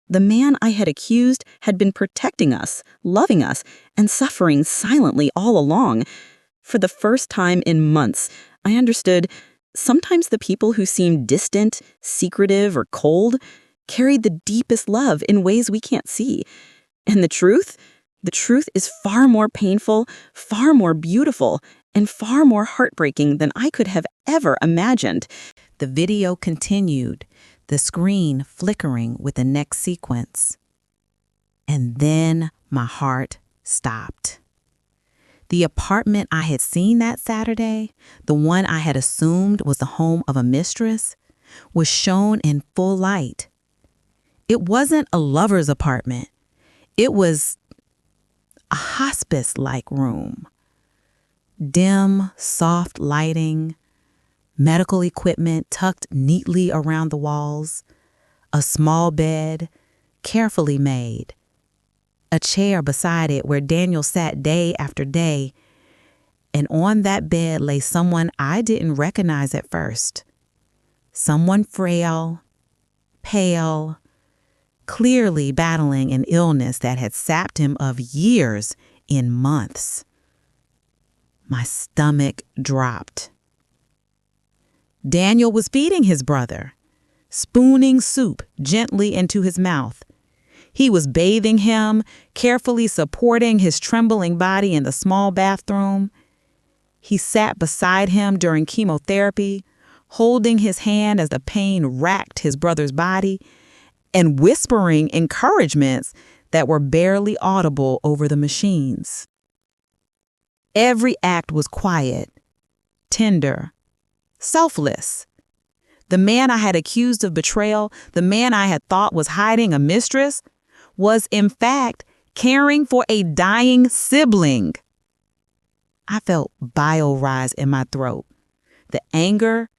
The man I had accused had been protecting us, loving us, and suffering silently all along. For the first time in months, I understood sometimes the people who seemed distant, secretive, or cold carried the deepest love in ways we can't see. And the truth is far more painful, far more beautiful, and far more heartbreaking than I could have ever imagined. The video continued, the screen flickering with the next sequence. And then my heart stopped. The apartment I had seen that Saturday, the one I had assumed was the home of a mistress, was shown in full light. It wasn't a lover's apartment. It was a hospice-like room. Dim, soft lighting, medical equipment tucked neatly around the walls, a small bed, carefully made, a chair beside it where Daniel sat day after day, and on that bed lay someone I didn't recognize at first. Someone frail, pale, clearly battling an illness that had sapped him of years in months. My stomach dropped. Daniel was feeding his brother, spooning soup gently into his mouth. He was bathing him, carefully supporting his trembling body in the small bathroom. He sat beside him during chemotherapy, holding his hand as the pain racked his brother's body. and whispering encouragements that were barely audible over the machines. Every act was quiet, tender, selfless. The man I had accused of betrayal, the man I had thought was hiding a mistress, was in fact caring for a dying sibling. I felt bile rise in my throat. The anger,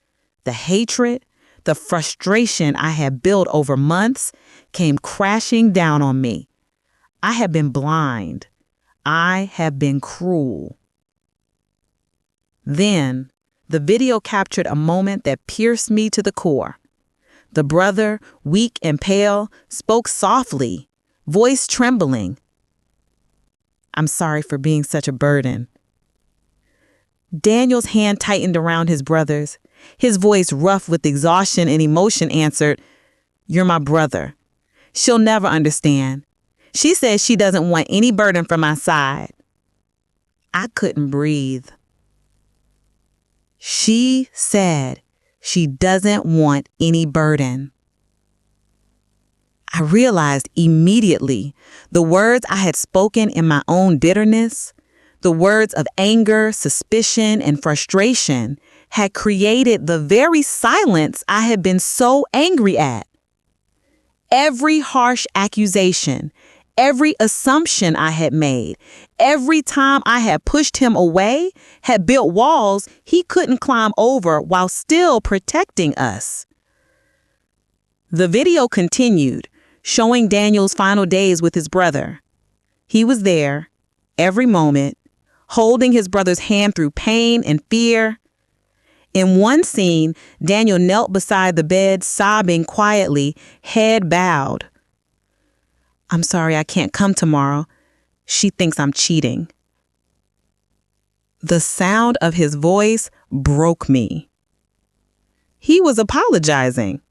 the hatred, the frustration I had built over months came crashing down on me. I had been blind. I had been cruel. Then, the video captured a moment that pierced me to the core. The brother, weak and pale, spoke softly, voice trembling. "I'm sorry for being such a burden." Daniel's hand tightened around his brother's. His voice, rough with exhaustion and emotion, answered, "You're my brother. She'll never understand. She says she doesn't want any burden from my side." I couldn't breathe. She said she doesn't want any burden. I realized immediately the words I had spoken in my own bitterness, the words of anger, suspicion, and frustration had created the very silence I had been so angry at. Every harsh accusation, every assumption I had made, every time I had pushed him away, had built walls he couldn't climb over while still protecting us. The video continued, showing Daniel's final days with his brother. He was there, every moment, holding his brother's hand through pain and fear. In one scene, Daniel knelt beside the bed, sobbing quietly, head bowed. "I'm sorry I can't come tomorrow. She thinks I'm cheating." The sound of his voice broke me. He was apologizing,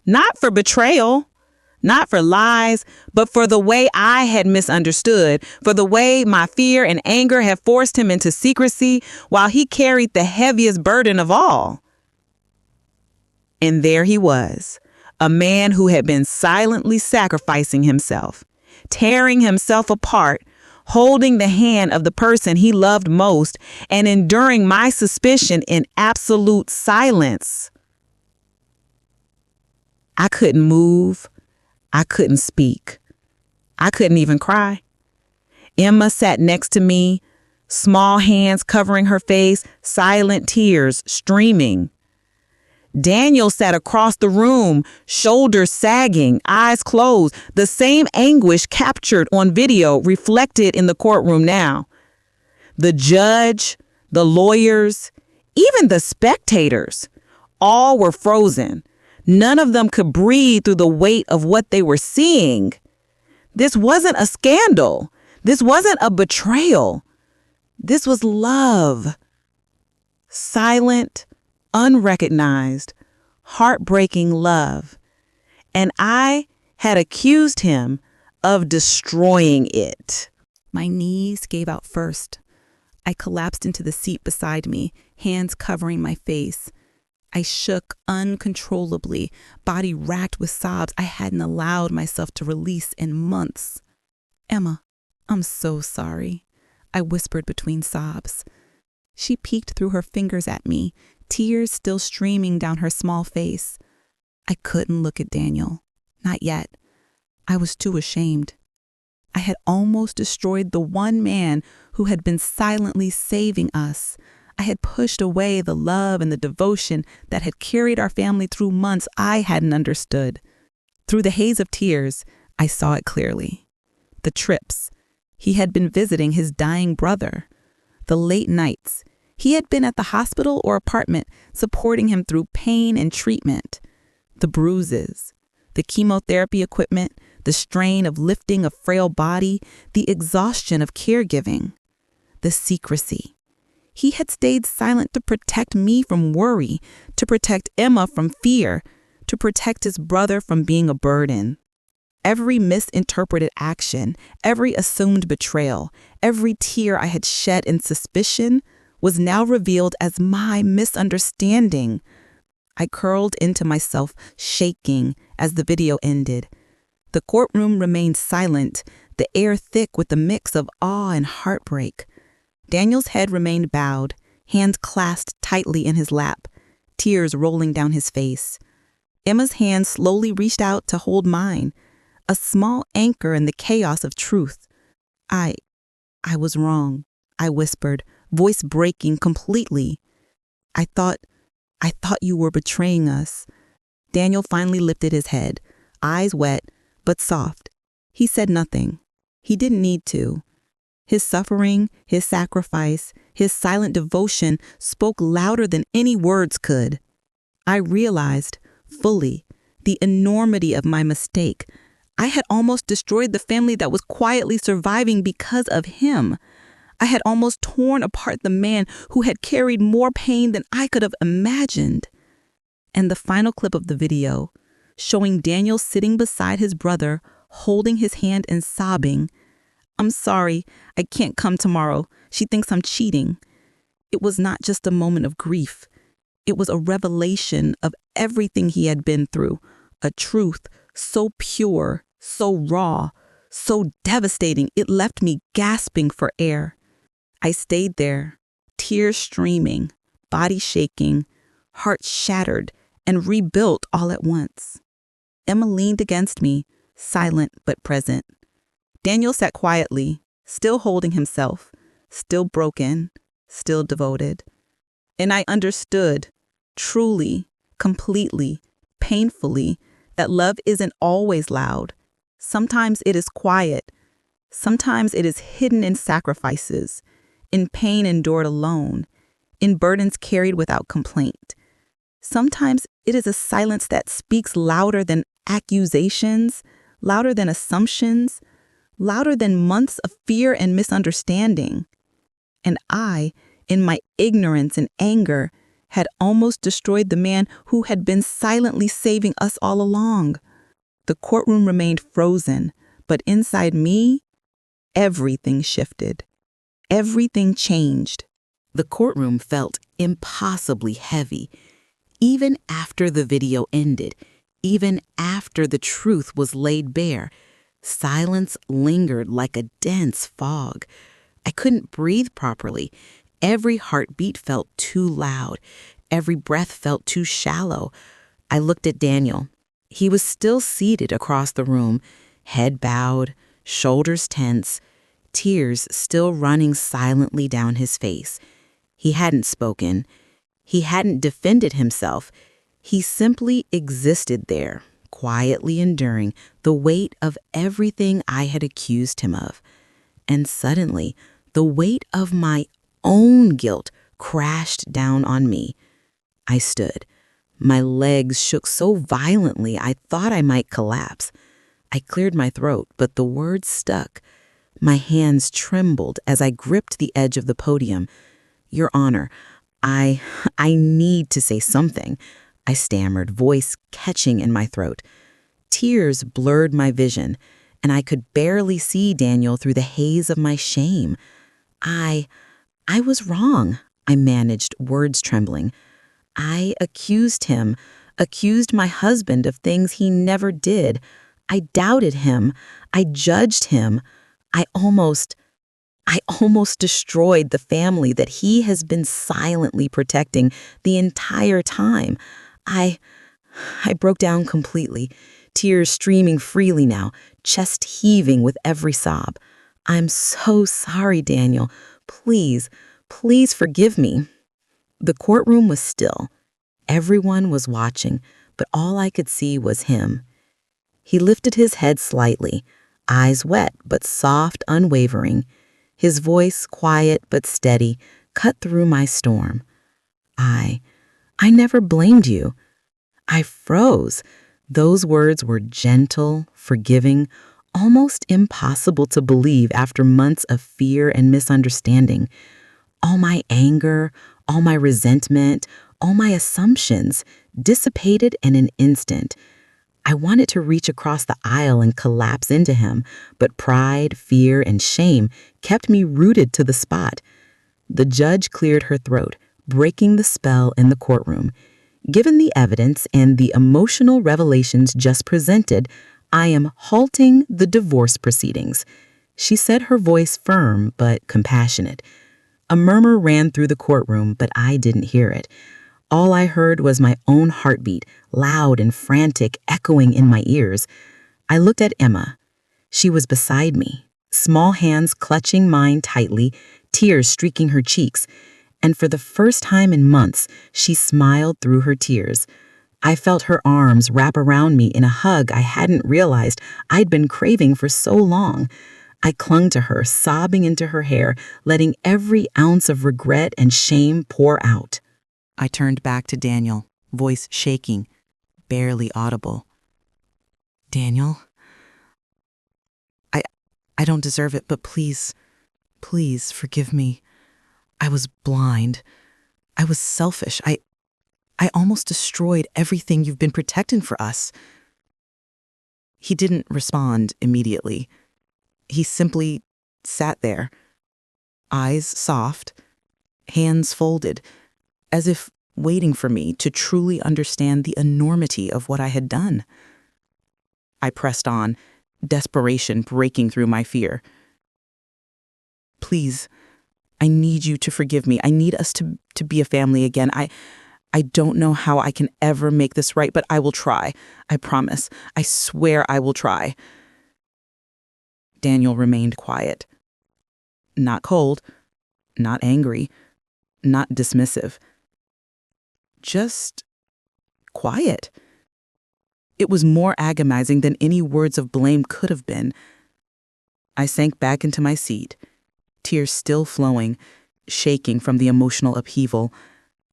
not for betrayal, not for lies, but for the way I had misunderstood, for the way my fear and anger had forced him into secrecy while he carried the heaviest burden of all. And there he was, a man who had been silently sacrificing himself, tearing himself apart, holding the hand of the person he loved most, and enduring my suspicion in absolute silence. I couldn't move. I couldn't speak. I couldn't even cry. Emma sat next to me, small hands covering her face, silent tears streaming. Daniel sat across the room, shoulders sagging, eyes closed, the same anguish captured on video reflected in the courtroom now. The judge, the lawyers, even the spectators, all were frozen. None of them could breathe through the weight of what they were seeing. This wasn't a scandal. This wasn't a betrayal. This was love. Silent, unrecognized, heartbreaking love. And I had accused him of destroying it. My knees gave out first. I collapsed into the seat beside me, hands covering my face. I shook uncontrollably, body racked with sobs I hadn't allowed myself to release in months. "Emma, I'm so sorry," I whispered between sobs. She peeked through her fingers at me, tears still streaming down her small face. I couldn't look at Daniel. Not yet. I was too ashamed. I had almost destroyed the one man who had been silently saving us. I had pushed away the love and the devotion that had carried our family through months I hadn't understood. Through the haze of tears, I saw it clearly. The trips. He had been visiting his dying brother. The late nights. He had been at the hospital or apartment, supporting him through pain and treatment. The bruises. The chemotherapy equipment. The strain of lifting a frail body. The exhaustion of caregiving. The secrecy. He had stayed silent to protect me from worry, to protect Emma from fear, to protect his brother from being a burden. Every misinterpreted action, every assumed betrayal, every tear I had shed in suspicion was now revealed as my misunderstanding. I curled into myself, shaking as the video ended, The courtroom remained silent, the air thick with a mix of awe and heartbreak. Daniel's head remained bowed, hands clasped tightly in his lap, tears rolling down his face. Emma's hand slowly reached out to hold mine, a small anchor in the chaos of truth. I was wrong, I whispered, voice breaking completely. I thought you were betraying us. Daniel finally lifted his head, eyes wet, but soft. He said nothing. He didn't need to. His suffering, his sacrifice, his silent devotion spoke louder than any words could. I realized, fully, the enormity of my mistake. I had almost destroyed the family that was quietly surviving because of him. I had almost torn apart the man who had carried more pain than I could have imagined. And the final clip of the video, showing Daniel sitting beside his brother, holding his hand and sobbing, "I'm sorry, I can't come tomorrow. She thinks I'm cheating." It was not just a moment of grief. It was a revelation of everything he had been through, a truth so pure, so raw, so devastating it left me gasping for air. I stayed there, tears streaming, body shaking, heart shattered, and rebuilt all at once. Emma leaned against me, silent but present. Daniel sat quietly, still holding himself, still broken, still devoted. And I understood, truly, completely, painfully, that love isn't always loud. Sometimes it is quiet. Sometimes it is hidden in sacrifices, in pain endured alone, in burdens carried without complaint. Sometimes it is a silence that speaks louder than accusations, louder than assumptions, louder than months of fear and misunderstanding. And I, in my ignorance and anger, had almost destroyed the man who had been silently saving us all along. The courtroom remained frozen, but inside me, everything shifted. Everything changed. The courtroom felt impossibly heavy. Even after the video ended, even after the truth was laid bare, silence lingered like a dense fog. I couldn't breathe properly. Every heartbeat felt too loud. Every breath felt too shallow. I looked at Daniel. He was still seated across the room, head bowed, shoulders tense, tears still running silently down his face. He hadn't spoken. He hadn't defended himself. He simply existed there, quietly enduring the weight of everything I had accused him of. And suddenly, the weight of my own guilt crashed down on me. I stood. My legs shook so violently I thought I might collapse. I cleared my throat, but the words stuck. My hands trembled as I gripped the edge of the podium. "Your Honor, I need to say something," I stammered, voice catching in my throat. Tears blurred my vision, and I could barely see Daniel through the haze of my shame. I was wrong, I managed, words trembling. I accused him, accused my husband of things he never did. I doubted him. I judged him. I almost destroyed the family that he has been silently protecting the entire time. I broke down completely, tears streaming freely now, chest heaving with every sob. "I'm so sorry, Daniel. Please forgive me." The courtroom was still. Everyone was watching, but all I could see was him. He lifted his head slightly, eyes wet but soft, unwavering. His voice, quiet but steady, cut through my storm. I never blamed you." I froze. Those words were gentle, forgiving, almost impossible to believe after months of fear and misunderstanding. All my anger, all my resentment, all my assumptions dissipated in an instant. I wanted to reach across the aisle and collapse into him, but pride, fear, and shame kept me rooted to the spot. The judge cleared her throat, breaking the spell in the courtroom. Given the evidence and the emotional revelations just presented, I am halting the divorce proceedings. She said, her voice firm but compassionate. A murmur ran through the courtroom, but I didn't hear it. All I heard was my own heartbeat, loud and frantic, echoing in my ears. I looked at Emma. She was beside me, small hands clutching mine tightly, tears streaking her cheeks, and for the first time in months, she smiled through her tears. I felt her arms wrap around me in a hug I hadn't realized I'd been craving for so long. I clung to her, sobbing into her hair, letting every ounce of regret and shame pour out. I turned back to Daniel, voice shaking, barely audible. Daniel, I don't deserve it, but please forgive me. I was blind. I was selfish. I almost destroyed everything you've been protecting for us. He didn't respond immediately. He simply sat there, eyes soft, hands folded, as if waiting for me to truly understand the enormity of what I had done. I pressed on, desperation breaking through my fear. Please, I need you to forgive me. I need us to be a family again. I don't know how I can ever make this right, but I will try. I promise. I swear I will try. Daniel remained quiet. Not cold, not angry, not dismissive. Just quiet. It was more agonizing than any words of blame could have been. I sank back into my seat, tears still flowing, shaking from the emotional upheaval.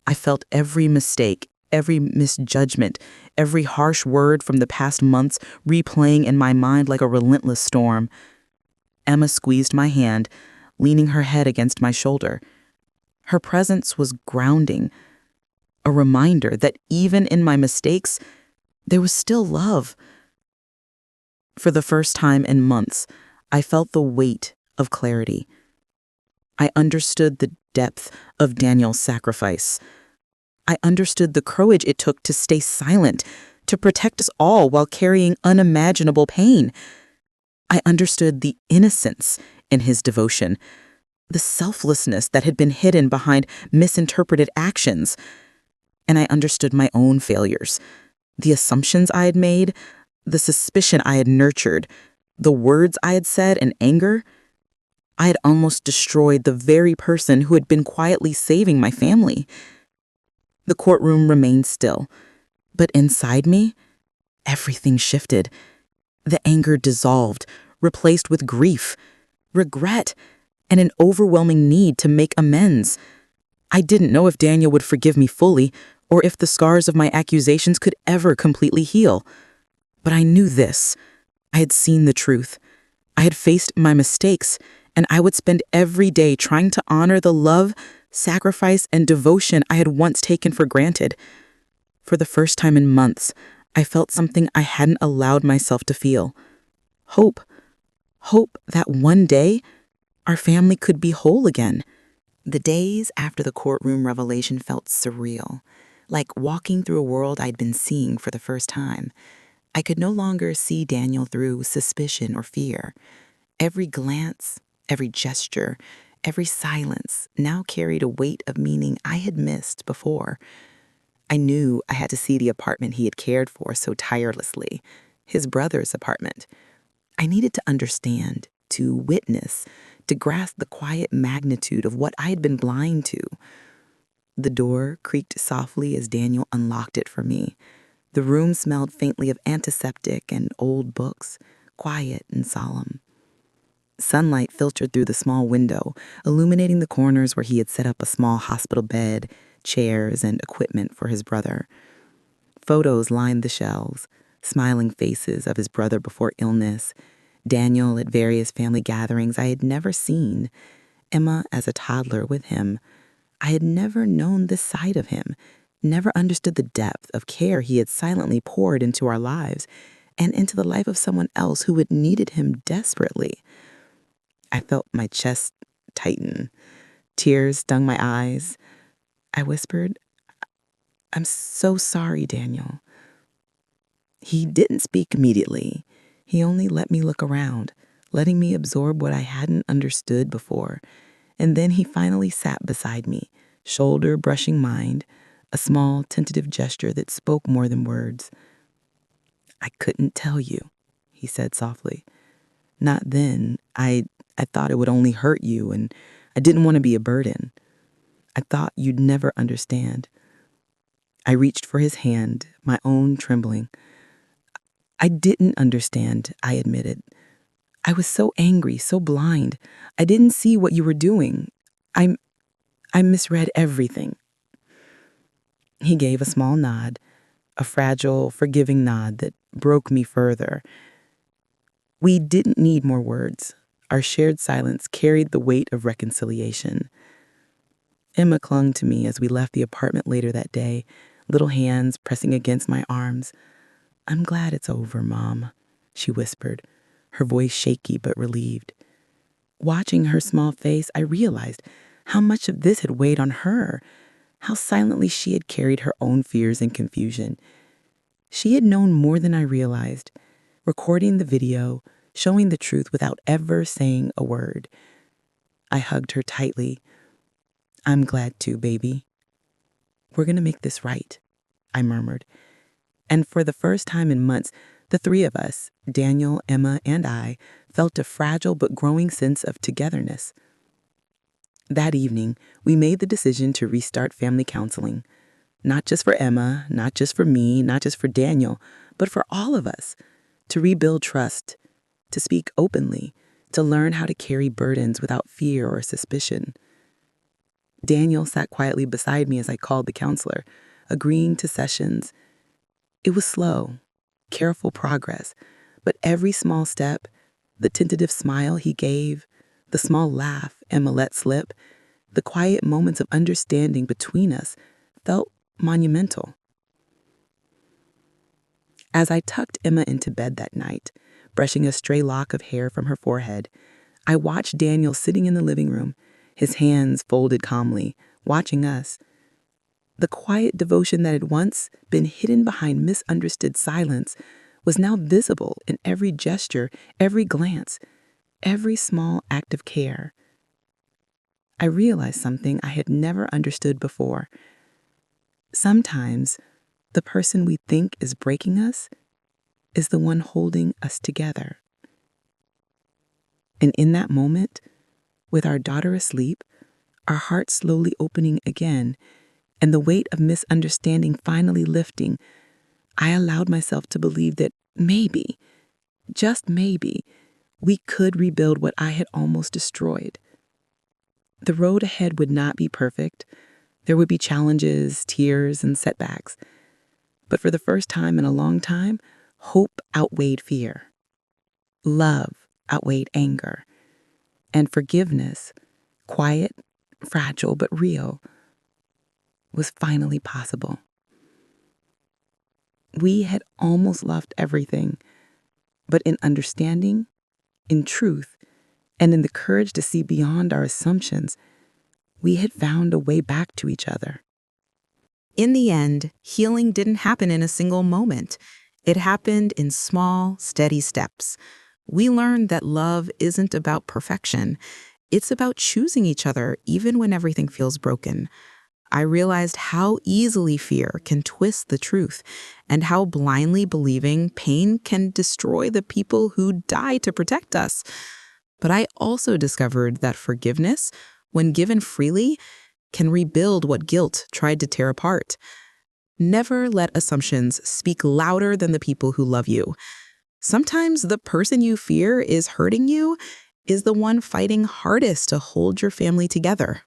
I felt every mistake, every misjudgment, every harsh word from the past months replaying in my mind like a relentless storm. Emma squeezed my hand, leaning her head against my shoulder. Her presence was grounding, a reminder that even in my mistakes, there was still love. For the first time in months, I felt the weight of clarity. I understood the depth of Daniel's sacrifice. I understood the courage it took to stay silent, to protect us all while carrying unimaginable pain. I understood the innocence in his devotion, the selflessness that had been hidden behind misinterpreted actions. And I understood my own failures, the assumptions I had made, the suspicion I had nurtured, the words I had said in anger. I had almost destroyed the very person who had been quietly saving my family. The courtroom remained still, but inside me, everything shifted. The anger dissolved, replaced with grief, regret, and an overwhelming need to make amends. I didn't know if Daniel would forgive me fully, or if the scars of my accusations could ever completely heal. But I knew this. I had seen the truth. I had faced my mistakes, and I would spend every day trying to honor the love, sacrifice, and devotion I had once taken for granted. For the first time in months, I felt something I hadn't allowed myself to feel. Hope. Hope that one day, our family could be whole again. The days after the courtroom revelation felt surreal, like walking through a world I'd been seeing for the first time. I could no longer see Daniel through suspicion or fear. Every glance, every gesture, every silence now carried a weight of meaning I had missed before. I knew I had to see the apartment he had cared for so tirelessly, his brother's apartment. I needed to understand, to witness, to grasp the quiet magnitude of what I had been blind to. The door creaked softly as Daniel unlocked it for me. The room smelled faintly of antiseptic and old books, quiet and solemn. Sunlight filtered through the small window, illuminating the corners where he had set up a small hospital bed, chairs, and equipment for his brother. Photos lined the shelves, smiling faces of his brother before illness, Daniel at various family gatherings I had never seen, Emma as a toddler with him. I had never known this side of him, never understood the depth of care he had silently poured into our lives and into the life of someone else who had needed him desperately. I felt my chest tighten. Tears stung my eyes. I whispered, "I'm so sorry, Daniel." He didn't speak immediately. He only let me look around, letting me absorb what I hadn't understood before. And then he finally sat beside me, shoulder brushing mine, a small, tentative gesture that spoke more than words. "I couldn't tell you," he said softly. "Not then. I thought it would only hurt you, and I didn't want to be a burden. I thought you'd never understand." I reached for his hand, my own trembling. "I didn't understand," I admitted. "I was so angry, so blind. I didn't see what you were doing. I I misread everything." He gave a small nod, a fragile, forgiving nod that broke me further. We didn't need more words. Our shared silence carried the weight of reconciliation. Emma clung to me as we left the apartment later that day, little hands pressing against my arms. "I'm glad it's over, Mom," she whispered, her voice shaky but relieved. Watching her small face, I realized how much of this had weighed on her, how silently she had carried her own fears and confusion. She had known more than I realized, recording the video, showing the truth without ever saying a word. I hugged her tightly. "I'm glad too, baby." "We're going to make this right," I murmured. And for the first time in months, the three of us, Daniel, Emma, and I, felt a fragile but growing sense of togetherness. That evening, we made the decision to restart family counseling. Not just for Emma, not just for me, not just for Daniel, but for all of us. To rebuild trust, to speak openly, to learn how to carry burdens without fear or suspicion. Daniel sat quietly beside me as I called the counselor, agreeing to sessions. It was slow, careful progress, but every small step, the tentative smile he gave, the small laugh Emma let slip, the quiet moments of understanding between us felt monumental. As I tucked Emma into bed that night, brushing a stray lock of hair from her forehead, I watched Daniel sitting in the living room, his hands folded calmly, watching us. The quiet devotion that had once been hidden behind misunderstood silence was now visible in every gesture, every glance, every small act of care. I realized something I had never understood before. Sometimes the person we think is breaking us is the one holding us together. And in that moment, with our daughter asleep, our hearts slowly opening again, and the weight of misunderstanding finally lifting, I allowed myself to believe that maybe, just maybe, we could rebuild what I had almost destroyed. The road ahead would not be perfect. There would be challenges, tears, and setbacks. But for the first time in a long time, hope outweighed fear. Love outweighed anger. And forgiveness, quiet, fragile, but real, was finally possible. We had almost lost everything, but in understanding, in truth, and in the courage to see beyond our assumptions, we had found a way back to each other. In the end, healing didn't happen in a single moment. It happened in small, steady steps. We learned that love isn't about perfection. It's about choosing each other even when everything feels broken. I realized how easily fear can twist the truth and how blindly believing pain can destroy the people who die to protect us. But I also discovered that forgiveness, when given freely, can rebuild what guilt tried to tear apart. Never let assumptions speak louder than the people who love you. Sometimes the person you fear is hurting you is the one fighting hardest to hold your family together.